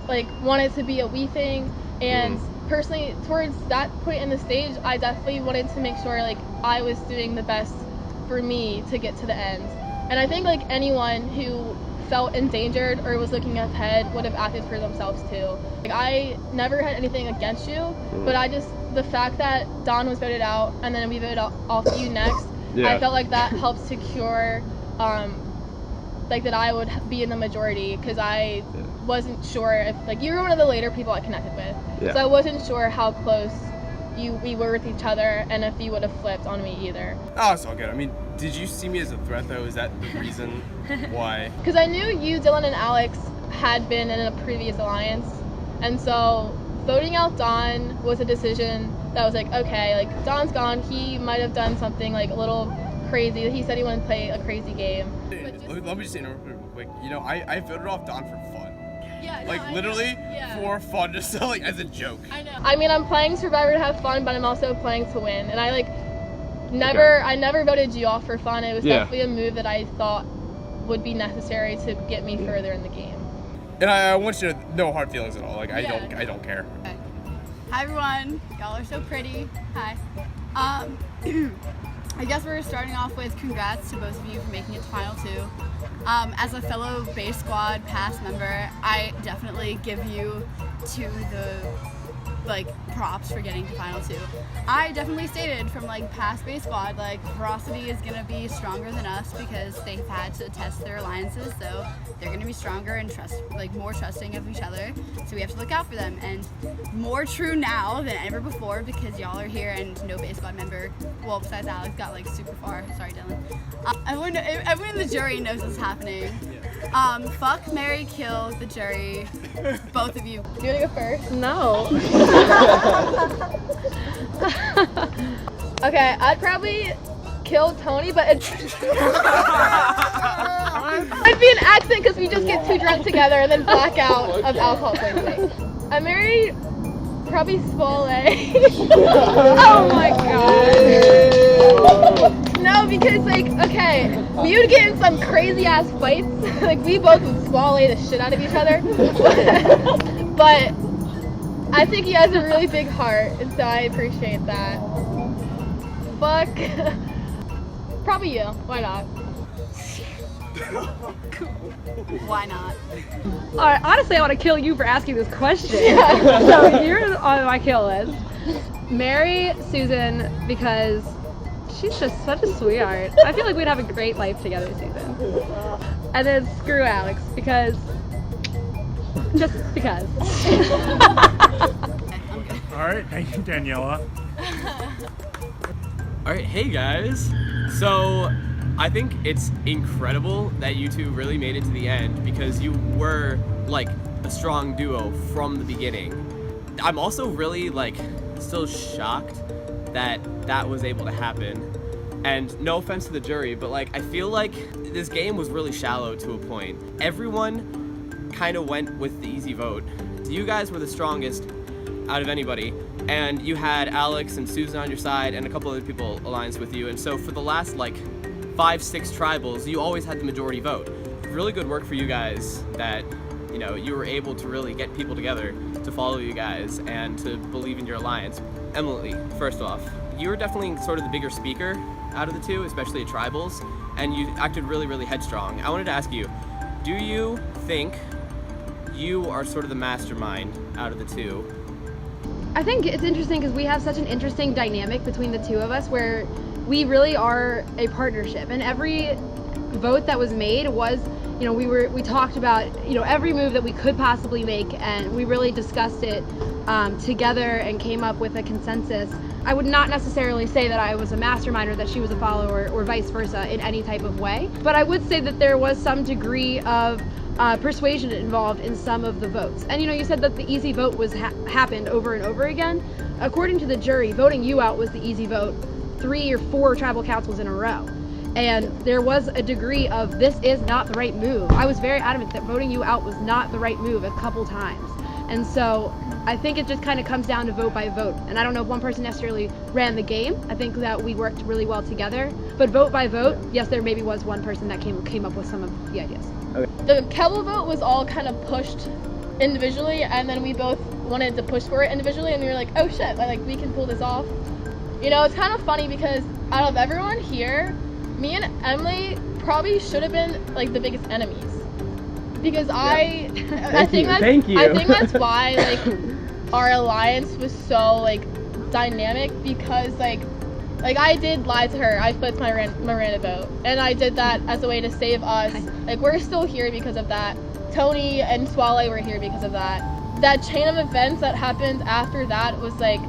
like want it to be a we thing, and personally, towards that point in the stage, I definitely wanted to make sure like I was doing the best for me to get to the end. And I think like anyone who felt endangered or was looking ahead would have acted for themselves too. Like I never had anything against you, but I just, the fact that Don was voted out and then we voted off you next, I felt like that helped secure like that I would be in the majority because I wasn't sure if, like, you were one of the later people I connected with, so I wasn't sure how close we were with each other and if you would have flipped on me either. Oh, it's all good. I mean, did you see me as a threat though? Is that the reason why? Because I knew you, Dylan, and Alex had been in a previous alliance, and so voting out Don was a decision that was like, okay, like Don's gone, he might have done something like a little crazy. He said he wanted to play a crazy game. Let me just interrupt real quick. You know, I voted off Don for fun. Yeah, like literally for fun, just so, like as a joke. I know. I mean, I'm playing Survivor to have fun, but I'm also playing to win. And I like I never voted you off for fun. It was definitely a move that I thought would be necessary to get me further in the game. And I want you to no hard feelings at all. Like I don't care. Okay. Hi everyone. Y'all are so pretty. Hi. I guess we're starting off with congrats to both of you for making it to Final 2. As a fellow Base Squad past member, I definitely give you to the props for getting to Final 2. I definitely stated from past Base Squad, Verocity is gonna be stronger than us because they've had to test their alliances, so they're gonna be stronger and more trusting of each other. So we have to look out for them, and more true now than ever before because y'all are here and no Base Squad member, well besides Alex, got super far. Sorry, Dylan. Everyone in the jury knows what's happening. Fuck, marry, kill the jury. Both of you. Do you want to go first? No. Okay, I'd probably kill Tony, but it'd be an accident because we just get too drunk together and then black out of alcohol poisoning. I married probably Swale. Oh my god. No, because okay, we would get in some crazy ass fights. We both would swallow the shit out of each other. But I think he has a really big heart, and so I appreciate that. Fuck. Probably you. Why not? Why not? Alright, honestly, I want to kill you for asking this question. So you're on my kill list. Marry Susan because she's just such a sweetheart. I feel like we'd have a great life together, Susan. And then screw Alex because just because. All right, thank you, Daniela. Alright, hey guys. So, I think it's incredible that you two really made it to the end because you were, like, a strong duo from the beginning. I'm also really, like, still shocked that that was able to happen. And no offense to the jury, but, like, I feel like this game was really shallow to a point. Everyone kind of went with the easy vote. You guys were the strongest out of anybody, and you had Alex and Susan on your side and a couple other people alliance with you, and so for the last like 5-6 tribals you always had the majority vote. Really good work for you guys that, you know, you were able to really get people together to follow you guys and to believe in your alliance. Emily, first off, you were definitely sort of the bigger speaker out of the two, especially at tribals, and you acted really headstrong. I wanted to ask you, do you think you are sort of the mastermind out of the two? I think it's interesting because we have such an interesting dynamic between the two of us where we really are a partnership, and every vote that was made was, you know, we talked about, you know, every move that we could possibly make, and we really discussed it together and came up with a consensus. I would not necessarily say that I was a mastermind or that she was a follower or vice versa in any type of way, but I would say that there was some degree of persuasion involved in some of the votes. And you know, you said that the easy vote was happened over and over again. According to the jury, voting you out was the easy vote 3 or 4 tribal councils in a row. And there was a degree of, this is not the right move. I was very adamant that voting you out was not the right move a couple times. And so I think it just kind of comes down to vote by vote. And I don't know if one person necessarily ran the game. I think that we worked really well together. But vote by vote, yes, there maybe was one person that came up with some of the ideas. The Kevel vote was all kind of pushed individually, and then we both wanted to push for it individually, and we were like, oh shit, like we can pull this off. You know, it's kind of funny because out of everyone here, me and Emily probably should have been like the biggest enemies. Because I think that's why like our alliance was so like dynamic, because like I did lie to her. I flipped my Miranda vote, and I did that as a way to save us. Like, we're still here because of that. Tony and Swale were here because of that. That chain of events that happened after that was like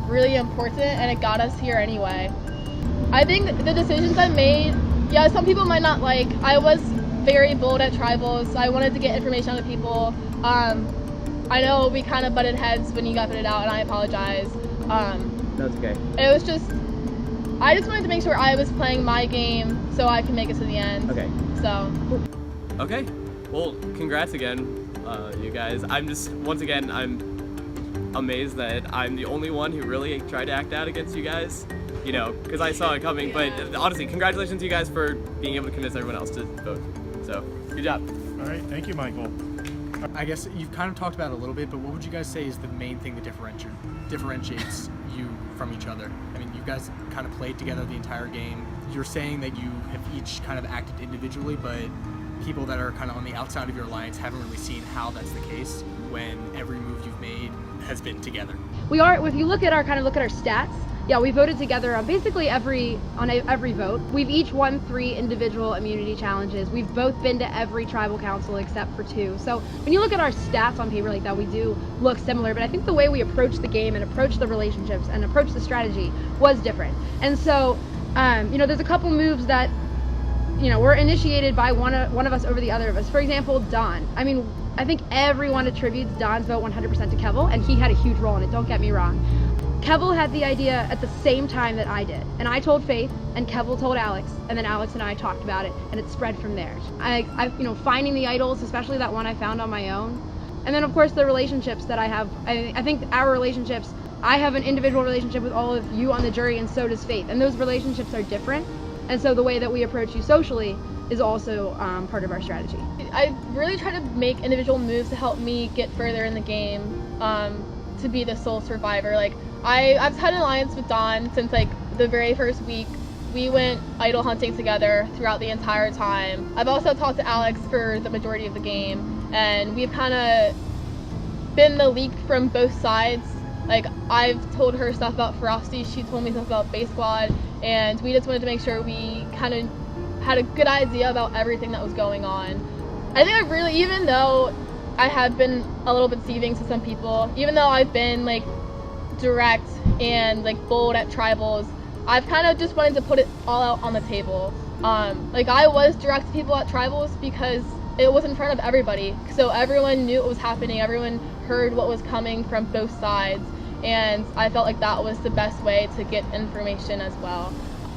really important, and it got us here anyway. I think the decisions I made, yeah, some people might not like. I was very bold at tribals. I wanted to get information out of people. I know we kind of butted heads when you got voted out, and I apologize. That's okay. It was just, I just wanted to make sure I was playing my game so I can make it to the end. Okay. So. Okay. Well, congrats again, you guys. I'm just, once again, I'm amazed that I'm the only one who really tried to act out against you guys. You know, because I saw it coming. But honestly, congratulations to you guys for being able to convince everyone else to vote. So, good job. All right, thank you, Michael. I guess you've kind of talked about it a little bit, but what would you guys say is the main thing that differentiates you from each other? I mean, you guys kind of played together the entire game. You're saying that you have each kind of acted individually, but people that are kind of on the outside of your alliance haven't really seen how that's the case when every move you've made has been together. We are, if you look at our stats, yeah, we voted together on basically every vote. We've each won 3 individual immunity challenges. We've both been to every tribal council except for 2. So when you look at our stats on paper like that, we do look similar, but I think the way we approach the game and approach the relationships and approach the strategy was different. And so, you know, there's a couple moves that, you know, were initiated by one of us over the other of us. For example, Don. I mean, I think everyone attributes Don's vote 100% to Kevel, and he had a huge role in it, don't get me wrong. Kevel had the idea at the same time that I did, and I told Faith, and Kevel told Alex, and then Alex and I talked about it, and it spread from there. I you know, finding the idols, especially that one I found on my own, and then of course the relationships that I have. I think our relationships, I have an individual relationship with all of you on the jury, and so does Faith, and those relationships are different, and so the way that we approach you socially is also part of our strategy. I really try to make individual moves to help me get further in the game, to be the sole survivor. Like, I've had an alliance with Don since like the very first week. We went idol hunting together throughout the entire time. I've also talked to Alex for the majority of the game, and we've kind of been the leak from both sides. Like, I've told her stuff about Frosty, she told me stuff about Base Squad, and we just wanted to make sure we kind of had a good idea about everything that was going on. I think I really, even though I have been a little bit deceiving to some people, even though I've been like direct and like bold at tribals, I've kind of just wanted to put it all out on the table. Like I was direct to people at Tribals because it was in front of everybody, so everyone knew what was happening, everyone heard what was coming from both sides, and I felt like that was the best way to get information as well.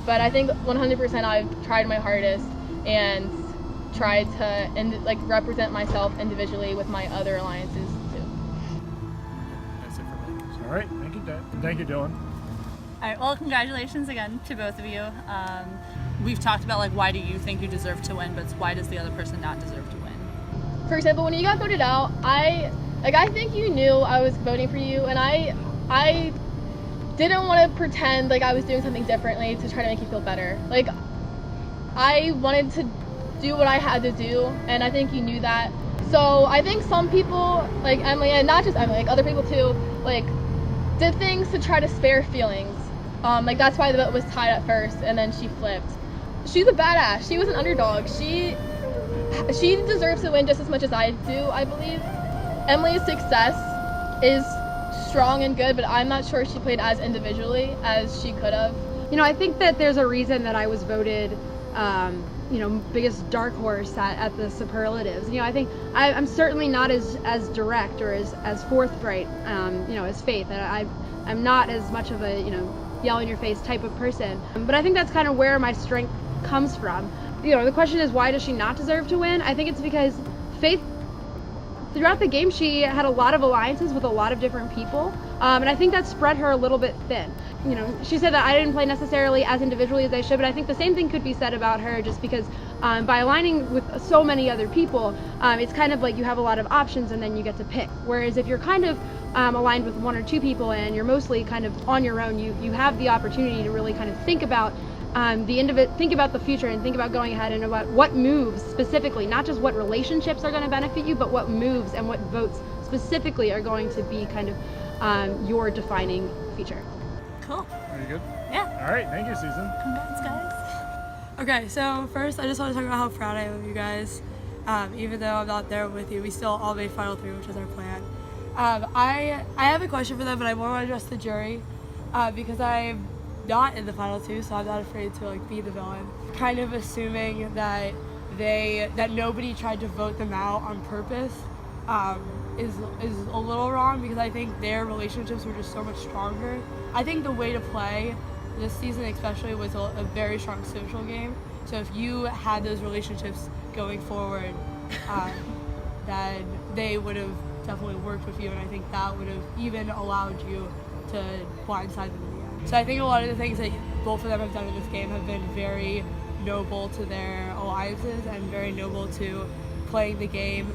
But I think 100% I've tried my hardest and tried to represent myself individually with my other alliances too. That's it for me. All right, thank you, Dylan. All right, well, congratulations again to both of you. We've talked about like why do you think you deserve to win, but why does the other person not deserve to win? For example, when you got voted out, I think you knew I was voting for you, and I didn't want to pretend like I was doing something differently to try to make you feel better. Like I wanted to do what I had to do, and I think you knew that. So I think some people, like Emily, and not just Emily, like other people too, like did things to try to spare feelings. Like that's why the vote was tied at first, and then she flipped. She's a badass. She was an underdog. She deserves to win just as much as I do, I believe. Emily's success is strong and good, but I'm not sure she played as individually as she could have. You know, I think that there's a reason that I was voted, biggest dark horse at the superlatives. You know, I think I'm certainly not as direct or as forthright, as Faith. I'm not as much of a, yell in your face type of person. But I think that's kind of where my strength comes from. The question is, why does she not deserve to win? I think it's because Faith, throughout the game, she had a lot of alliances with a lot of different people, and I think that spread her a little bit thin. She said that I didn't play necessarily as individually as I should, but I think the same thing could be said about her, just because by aligning with so many other people, it's kind of like you have a lot of options and then you get to pick. Whereas if you're kind of aligned with one or two people and you're mostly kind of on your own, you have the opportunity to really kind of think about think about the future and think about going ahead and about what moves specifically, not just what relationships are going to benefit you, but what moves and what votes specifically are going to be kind of your defining feature. Cool. Are you good? Yeah. All right, thank you, Susan. Congrats, guys. Okay, so first I just want to talk about how proud I am of you guys. Even though I'm not there with you, we still all made Final 3, which was our plan. I have a question for them, but I more want to address the jury because I'm not in the Final 2, so I'm not afraid to be the villain. Kind of assuming that nobody tried to vote them out on purpose is a little wrong, because I think their relationships were just so much stronger. I think the way to play this season especially was a very strong social game. So if you had those relationships going forward, then they would have definitely worked with you, and I think that would have even allowed you to blindside them in the end. So I think a lot of the things that both of them have done in this game have been very noble to their alliances and very noble to playing the game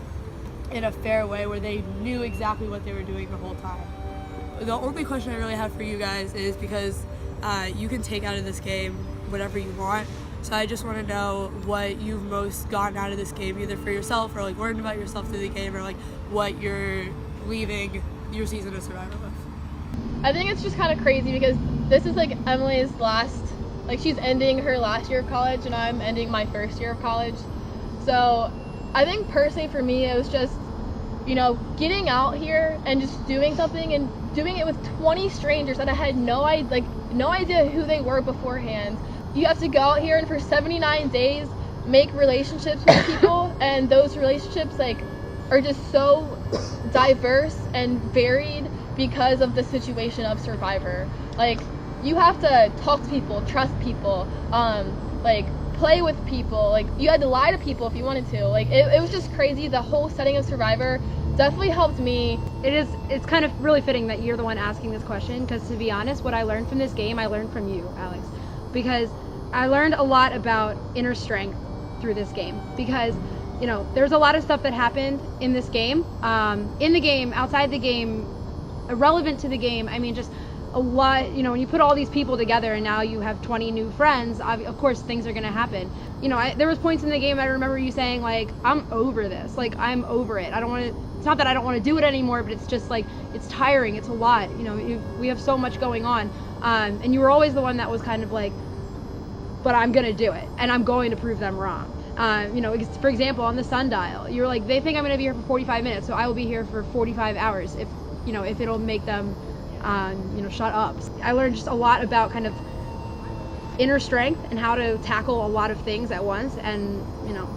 in a fair way where they knew exactly what they were doing the whole time. The only question I really have for you guys is, because you can take out of this game whatever you want, so I just want to know what you've most gotten out of this game, either for yourself or learned about yourself through the game, or what you're leaving your season of Survivor with. I think it's just kind of crazy because this is Emily's last, she's ending her last year of college and I'm ending my first year of college. So I think personally for me, it was just, getting out here and just doing something and doing it with 20 strangers that I had no idea who they were beforehand. You have to go out here and for 79 days make relationships with people, and those relationships are just so diverse and varied because of the situation of Survivor. You have to talk to people, trust people, play with people. You had to lie to people if you wanted to. It was just crazy. The whole setting of Survivor definitely helped me. It's kind of really fitting that you're the one asking this question, because to be honest, what I learned from this game, I learned from you, Alex, because I learned a lot about inner strength through this game, because there's a lot of stuff that happened in this game, in the game, outside the game, irrelevant to the game. I mean, just a lot, when you put all these people together and now you have 20 new friends, of course things are going to happen. There was points in the game I remember you saying I'm over this, I'm over it. I don't want to, it's not that I don't want to do it anymore, but it's just it's tiring, it's a lot, we have so much going on, and you were always the one that was kind of but I'm going to do it and I'm going to prove them wrong. For example, on the sundial, you're they think I'm going to be here for 45 minutes, so I will be here for 45 hours if it'll make them shut up. I learned just a lot about kind of inner strength and how to tackle a lot of things at once, and you know,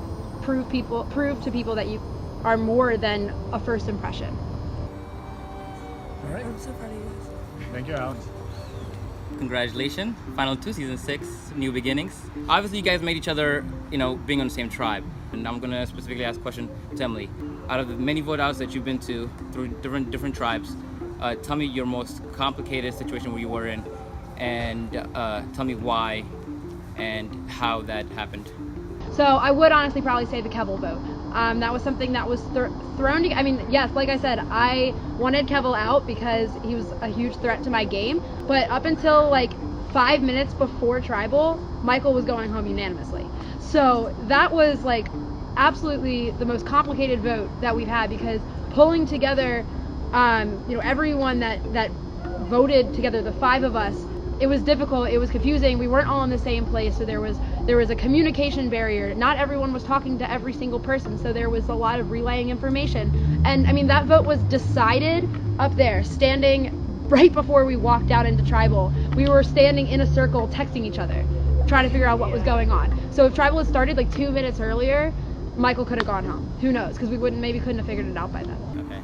prove to people that you are more than a first impression. All right. I'm so proud of you guys. Thank you, Alex. Congratulations, Final 2, Season 6, New Beginnings. Obviously, you guys made each other, you know, being on the same tribe. And I'm gonna specifically ask a question to Emily. Out of the many vote outs that you've been to through different tribes, tell me your most complicated situation where you were in, and tell me why and how that happened. So I would honestly probably say the Kevel vote. That was something that was thrown to, I mean, yes, like I said, I wanted Kevel out because he was a huge threat to my game, but up until like 5 minutes before Tribal, Michael was going home unanimously. So that was like absolutely the most complicated vote that we've had, because pulling together, you know, everyone that voted together, the 5 of us, it was difficult, it was confusing, we weren't all in the same place, so there was a communication barrier. Not everyone was talking to every single person, so there was a lot of relaying information. And I mean, that vote was decided up there, standing right before we walked out into Tribal. We were standing in a circle texting each other, trying to figure out what was going on. So if Tribal had started like 2 minutes earlier, Michael could have gone home. Who knows? Because we couldn't have figured it out by then. Okay.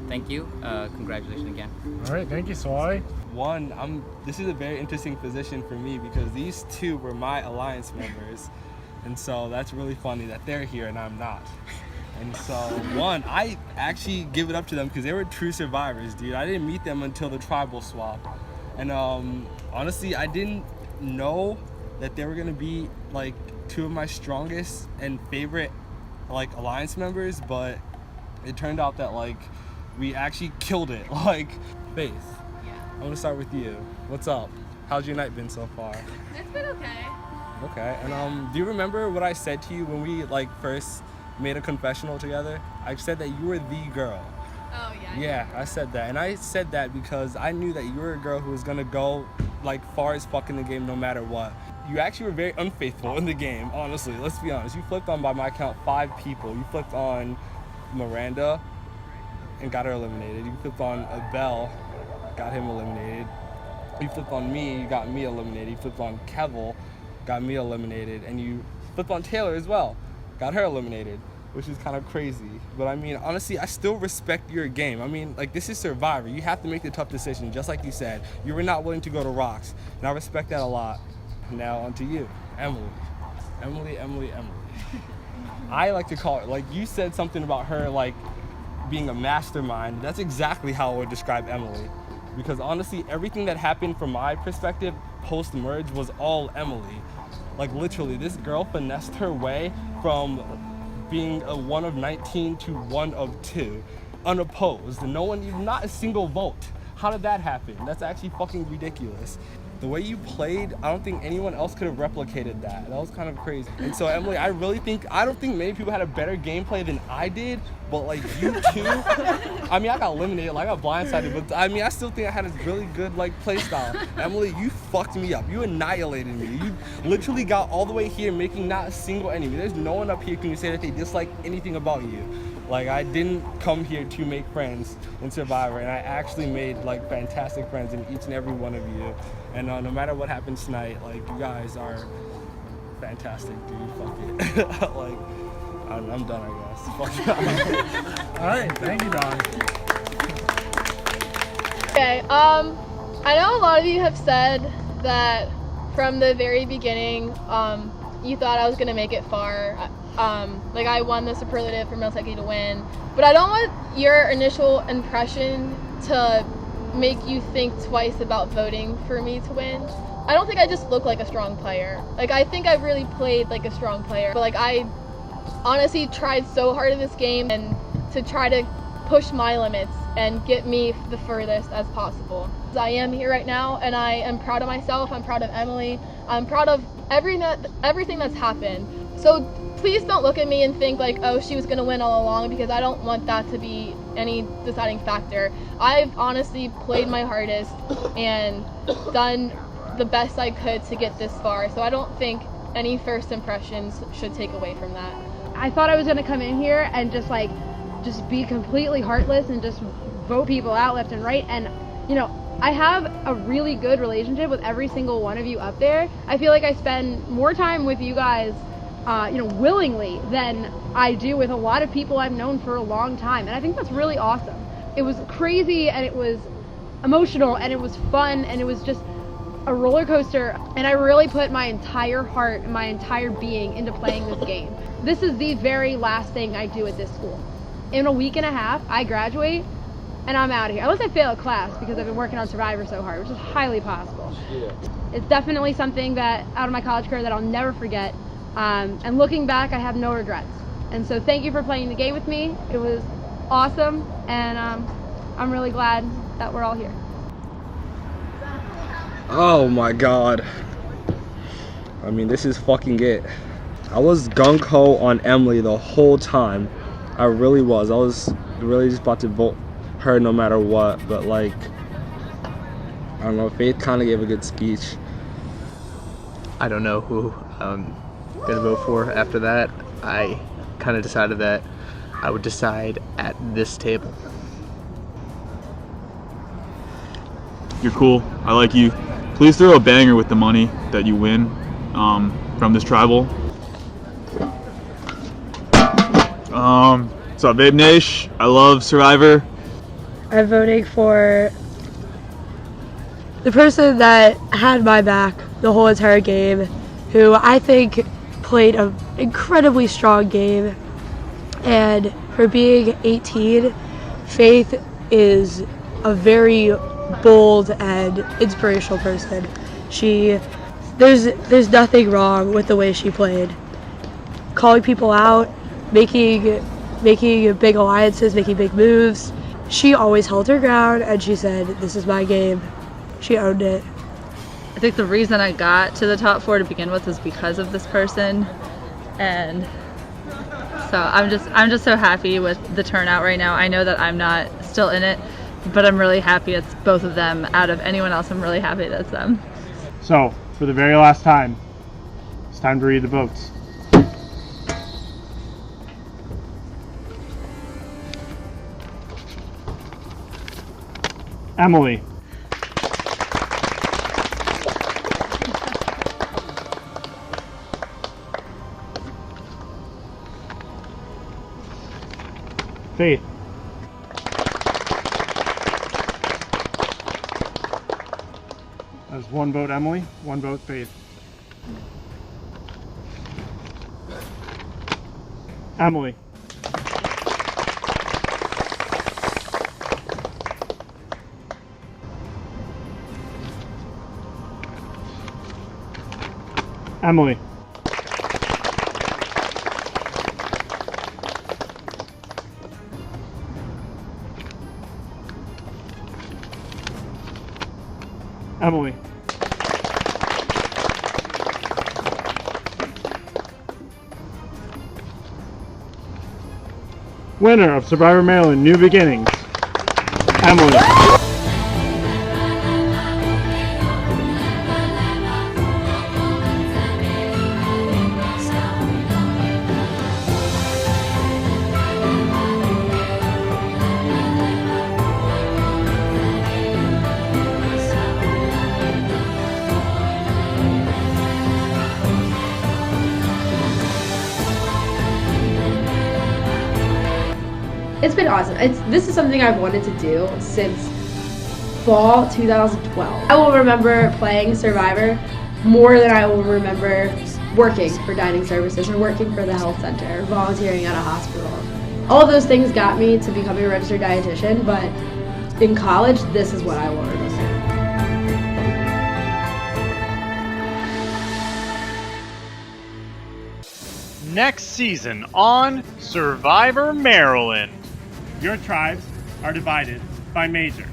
Thank you. Congratulations again. All right, thank you, Swally. This is a very interesting position for me because these 2 were my Alliance members, and so that's really funny that they're here and I'm not. And so, I actually give it up to them because they were true survivors, dude. I didn't meet them until the Tribal swap, and honestly, I didn't know that they were gonna be like 2 of my strongest and favorite like Alliance members, but it turned out that like we actually killed it. Like, Faith, I want to start with you. What's up? How's your night been so far? It's been okay. Okay, and do you remember what I said to you when we like first made a confessional together? I said that you were the girl. Oh yeah. Yeah, I said that, and I said that because I knew that you were a girl who was gonna go like far as fuck in the game no matter what. You actually were very unfaithful in the game, honestly. Let's be honest. You flipped on, by my count, 5 people. You flipped on Miranda and got her eliminated. You flipped on Abel, got him eliminated. You flipped on me, you got me eliminated. You flipped on Kevel, got me eliminated. And you flipped on Taylor as well, got her eliminated, which is kind of crazy. But I mean, honestly, I still respect your game. I mean, like, this is Survivor. You have to make the tough decision, just like you said. You were not willing to go to Rocks, and I respect that a lot. Now on to you, Emily. Emily. I like to call it, like, you said something about her, like, being a mastermind. That's exactly how I would describe Emily. Because honestly, everything that happened from my perspective post-merge was all Emily. Like, literally, this girl finessed her way from being a 1 of 19 to 1 of 2, unopposed, and not a single vote. How did that happen? That's actually fucking ridiculous. The way you played, I don't think anyone else could have replicated that. That was kind of crazy. And so, Emily, I don't think many people had a better gameplay than I did, but like you too. I mean, I got eliminated, like I got blindsided, but I mean, I still think I had a really good like play style. Emily, you fucked me up. You annihilated me. You literally got all the way here making not a single enemy. There's no one up here can you say that they dislike anything about you. Like, I didn't come here to make friends in Survivor, and I actually made like fantastic friends in each and every one of you. And no matter what happens tonight, like, you guys are fantastic, dude. Fuck it. Like, I'm done, I guess. Fuck it. All right, thank you, Don. Okay, I know a lot of you have said that from the very beginning, you thought I was gonna make it far. Like, I won the superlative for most likely to win, but I don't want your initial impression to make you think twice about voting for me to win. I don't think I just look like a strong player. Like, I think I've really played like a strong player, but like, I honestly tried so hard in this game and to try to push my limits and get me the furthest as possible. I am here right now, and I am proud of myself. I'm proud of Emily. I'm proud of everything that's happened. So please don't look at me and think like, oh, she was gonna win all along, because I don't want that to be any deciding factor. I've honestly played my hardest and done the best I could to get this far, so I don't think any first impressions should take away from that. I thought I was gonna come in here and just be completely heartless and just vote people out left and right, and you know, I have a really good relationship with every single one of you up there. I feel like I spend more time with you guys, willingly than I do with a lot of people I've known for a long time. And I think that's really awesome. It was crazy and it was emotional and it was fun and it was just a roller coaster. And I really put my entire heart and my entire being into playing this game. This is the very last thing I do at this school. In a week and a half, I graduate and I'm out of here. Unless I fail a class because I've been working on Survivor so hard, which is highly possible. Yeah. It's definitely something that out of my college career that I'll never forget. And looking back, I have no regrets. And so thank you for playing the game with me. It was awesome, and I'm really glad that we're all here. Oh my god. I mean, this is fucking it. I was gung-ho on Emily the whole time. I really was. I was really just about to vote her no matter what, but like, I don't know, Faith kind of gave a good speech. I don't know who I'm gonna vote for after that. I kind of decided that I would decide at this table. You're cool. I like you. Please throw a banger with the money that you win from this tribal. What's up, Babe Nash? I love Survivor. I'm voting for the person that had my back the whole entire game, who I think played an incredibly strong game. And for being 18, Faith is a very bold and inspirational person. There's nothing wrong with the way she played. Calling people out, making big alliances, making big moves. She always held her ground and she said, "This is my game." She owned it. I think the reason I got to the top 4 to begin with was because of this person, and so I'm just so happy with the turnout right now. I know that I'm not still in it, but I'm really happy it's both of them. Out of anyone else, I'm really happy that it's them. So, for the very last time, it's time to read the votes. Emily. Faith. That's 1 vote Emily, 1 vote Faith. Emily. Emily. Emily. Winner of Survivor Maryland New Beginnings, Emily. It's been awesome. This is something I've wanted to do since fall 2012. I will remember playing Survivor more than I will remember working for dining services or working for the health center or volunteering at a hospital. All of those things got me to becoming a registered dietitian, but in college, this is what I will remember. Next season on Survivor Maryland. Your tribes are divided by major.